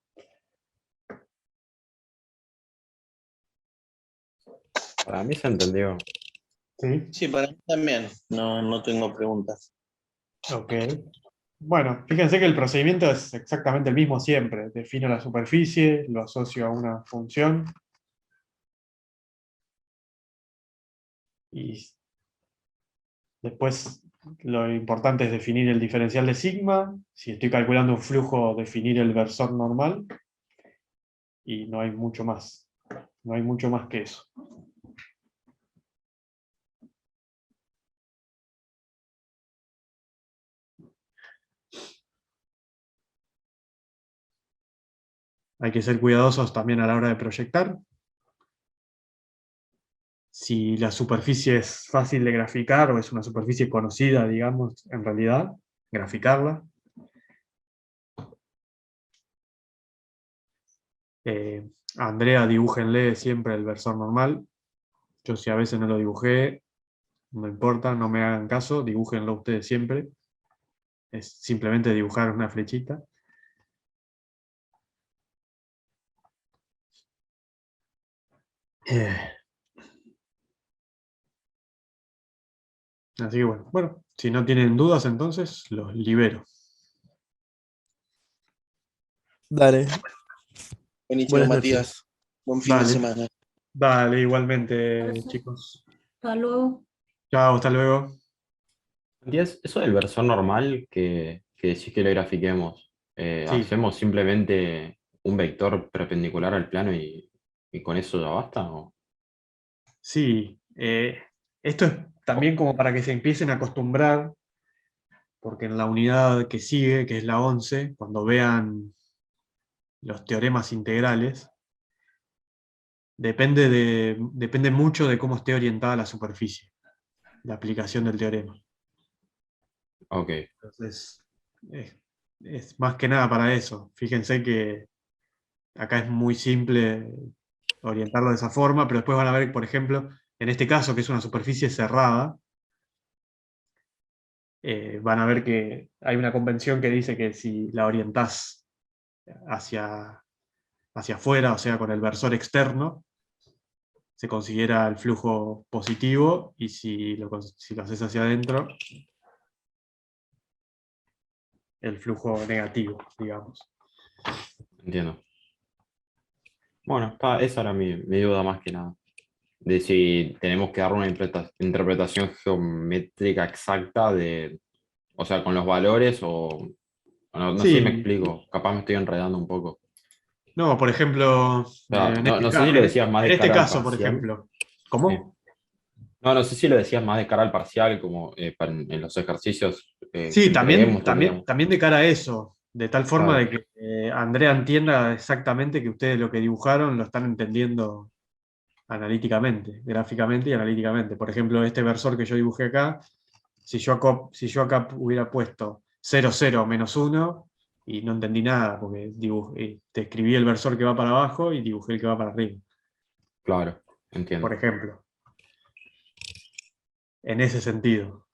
Para mí se entendió. ¿Sí? Sí, para mí también. No tengo preguntas. Ok. Bueno, fíjense que el procedimiento es exactamente el mismo siempre. Defino la superficie, lo asocio a una función. Y después lo importante es definir el diferencial de sigma. Si estoy calculando un flujo, definir el versor normal. Y no hay mucho más. No hay mucho más que eso. Hay que ser cuidadosos también a la hora de proyectar. Si la superficie es fácil de graficar o es una superficie conocida, digamos, en realidad, graficarla. A Andrea dibújenle siempre el versor normal. Yo si a veces no lo dibujé, no importa, no me hagan caso, dibújenlo ustedes siempre. Es simplemente dibujar una flechita. Así que bueno, si no tienen dudas entonces, los libero. Dale, Buenísimo, buenas noches. Matías. Buen fin de Dale. semana. Dale, igualmente, chicos. Hasta luego. Chao, hasta luego. Matías, eso del versor normal que decís que lo grafiquemos, Sí. ¿hacemos simplemente un vector perpendicular al plano y con eso ya basta? ¿O? Sí, esto es también como para que se empiecen a acostumbrar, porque en la unidad que sigue, que es la 11, cuando vean los teoremas integrales, depende mucho de cómo esté orientada la superficie, la aplicación del teorema. Ok. Entonces, es más que nada para eso. Fíjense que acá es muy simple orientarlo de esa forma, pero después van a ver, por ejemplo, en este caso, que es una superficie cerrada, van a ver que hay una convención que dice que si la orientás hacia afuera, o sea, con el versor externo, se considera el flujo positivo, y si lo haces hacia adentro, el flujo negativo, digamos. Entiendo. Bueno, esa era mi duda más que nada. De si tenemos que dar una interpretación geométrica exacta de, o sea, con los valores o no sé si me Sí, explico, capaz me estoy enredando un poco. no, por ejemplo, O sea, no sé si lo decías más en de este cara al caso, por parcial. ejemplo, Sí. ¿cómo? No sé si lo decías más de cara al parcial, como en los ejercicios Sí, que también, entreguemos, también, tendríamos. también de cara a eso, de tal forma de Claro, que Andrea entienda exactamente que ustedes lo que dibujaron lo están entendiendo analíticamente, gráficamente y analíticamente. Por ejemplo, este versor que yo dibujé acá, si yo acá hubiera puesto 0, 0, -1, y no entendí nada, porque te escribí el versor que va para abajo y dibujé el que va para arriba, claro, por entiendo. ejemplo, en ese sentido.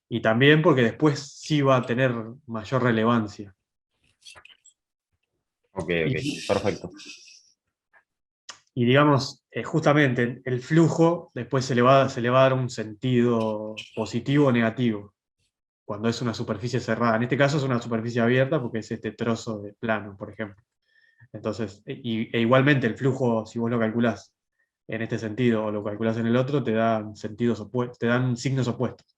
Y también porque después sí va a tener mayor relevancia. Ok, Y, perfecto. y digamos, justamente el flujo después se le va a dar un sentido positivo o negativo cuando es una superficie cerrada. En este caso es una superficie abierta porque es este trozo de plano, por ejemplo. Entonces, igualmente el flujo, si vos lo calculás en este sentido o lo calculás en el otro, te dan sentidos opuestos, te dan signos opuestos.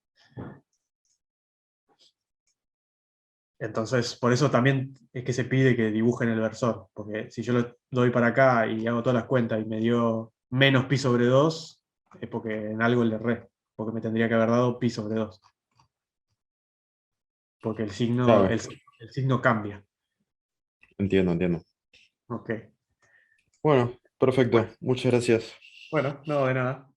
Entonces, por eso también es que se pide que dibujen el versor, porque si yo lo doy para acá y hago todas las cuentas y me dio menos pi sobre 2, es porque en algo le erré, porque me tendría que haber dado pi sobre 2, porque el signo, Claro, el signo cambia. entiendo. Ok. Bueno, perfecto. Bueno, Muchas gracias. bueno, no, de nada.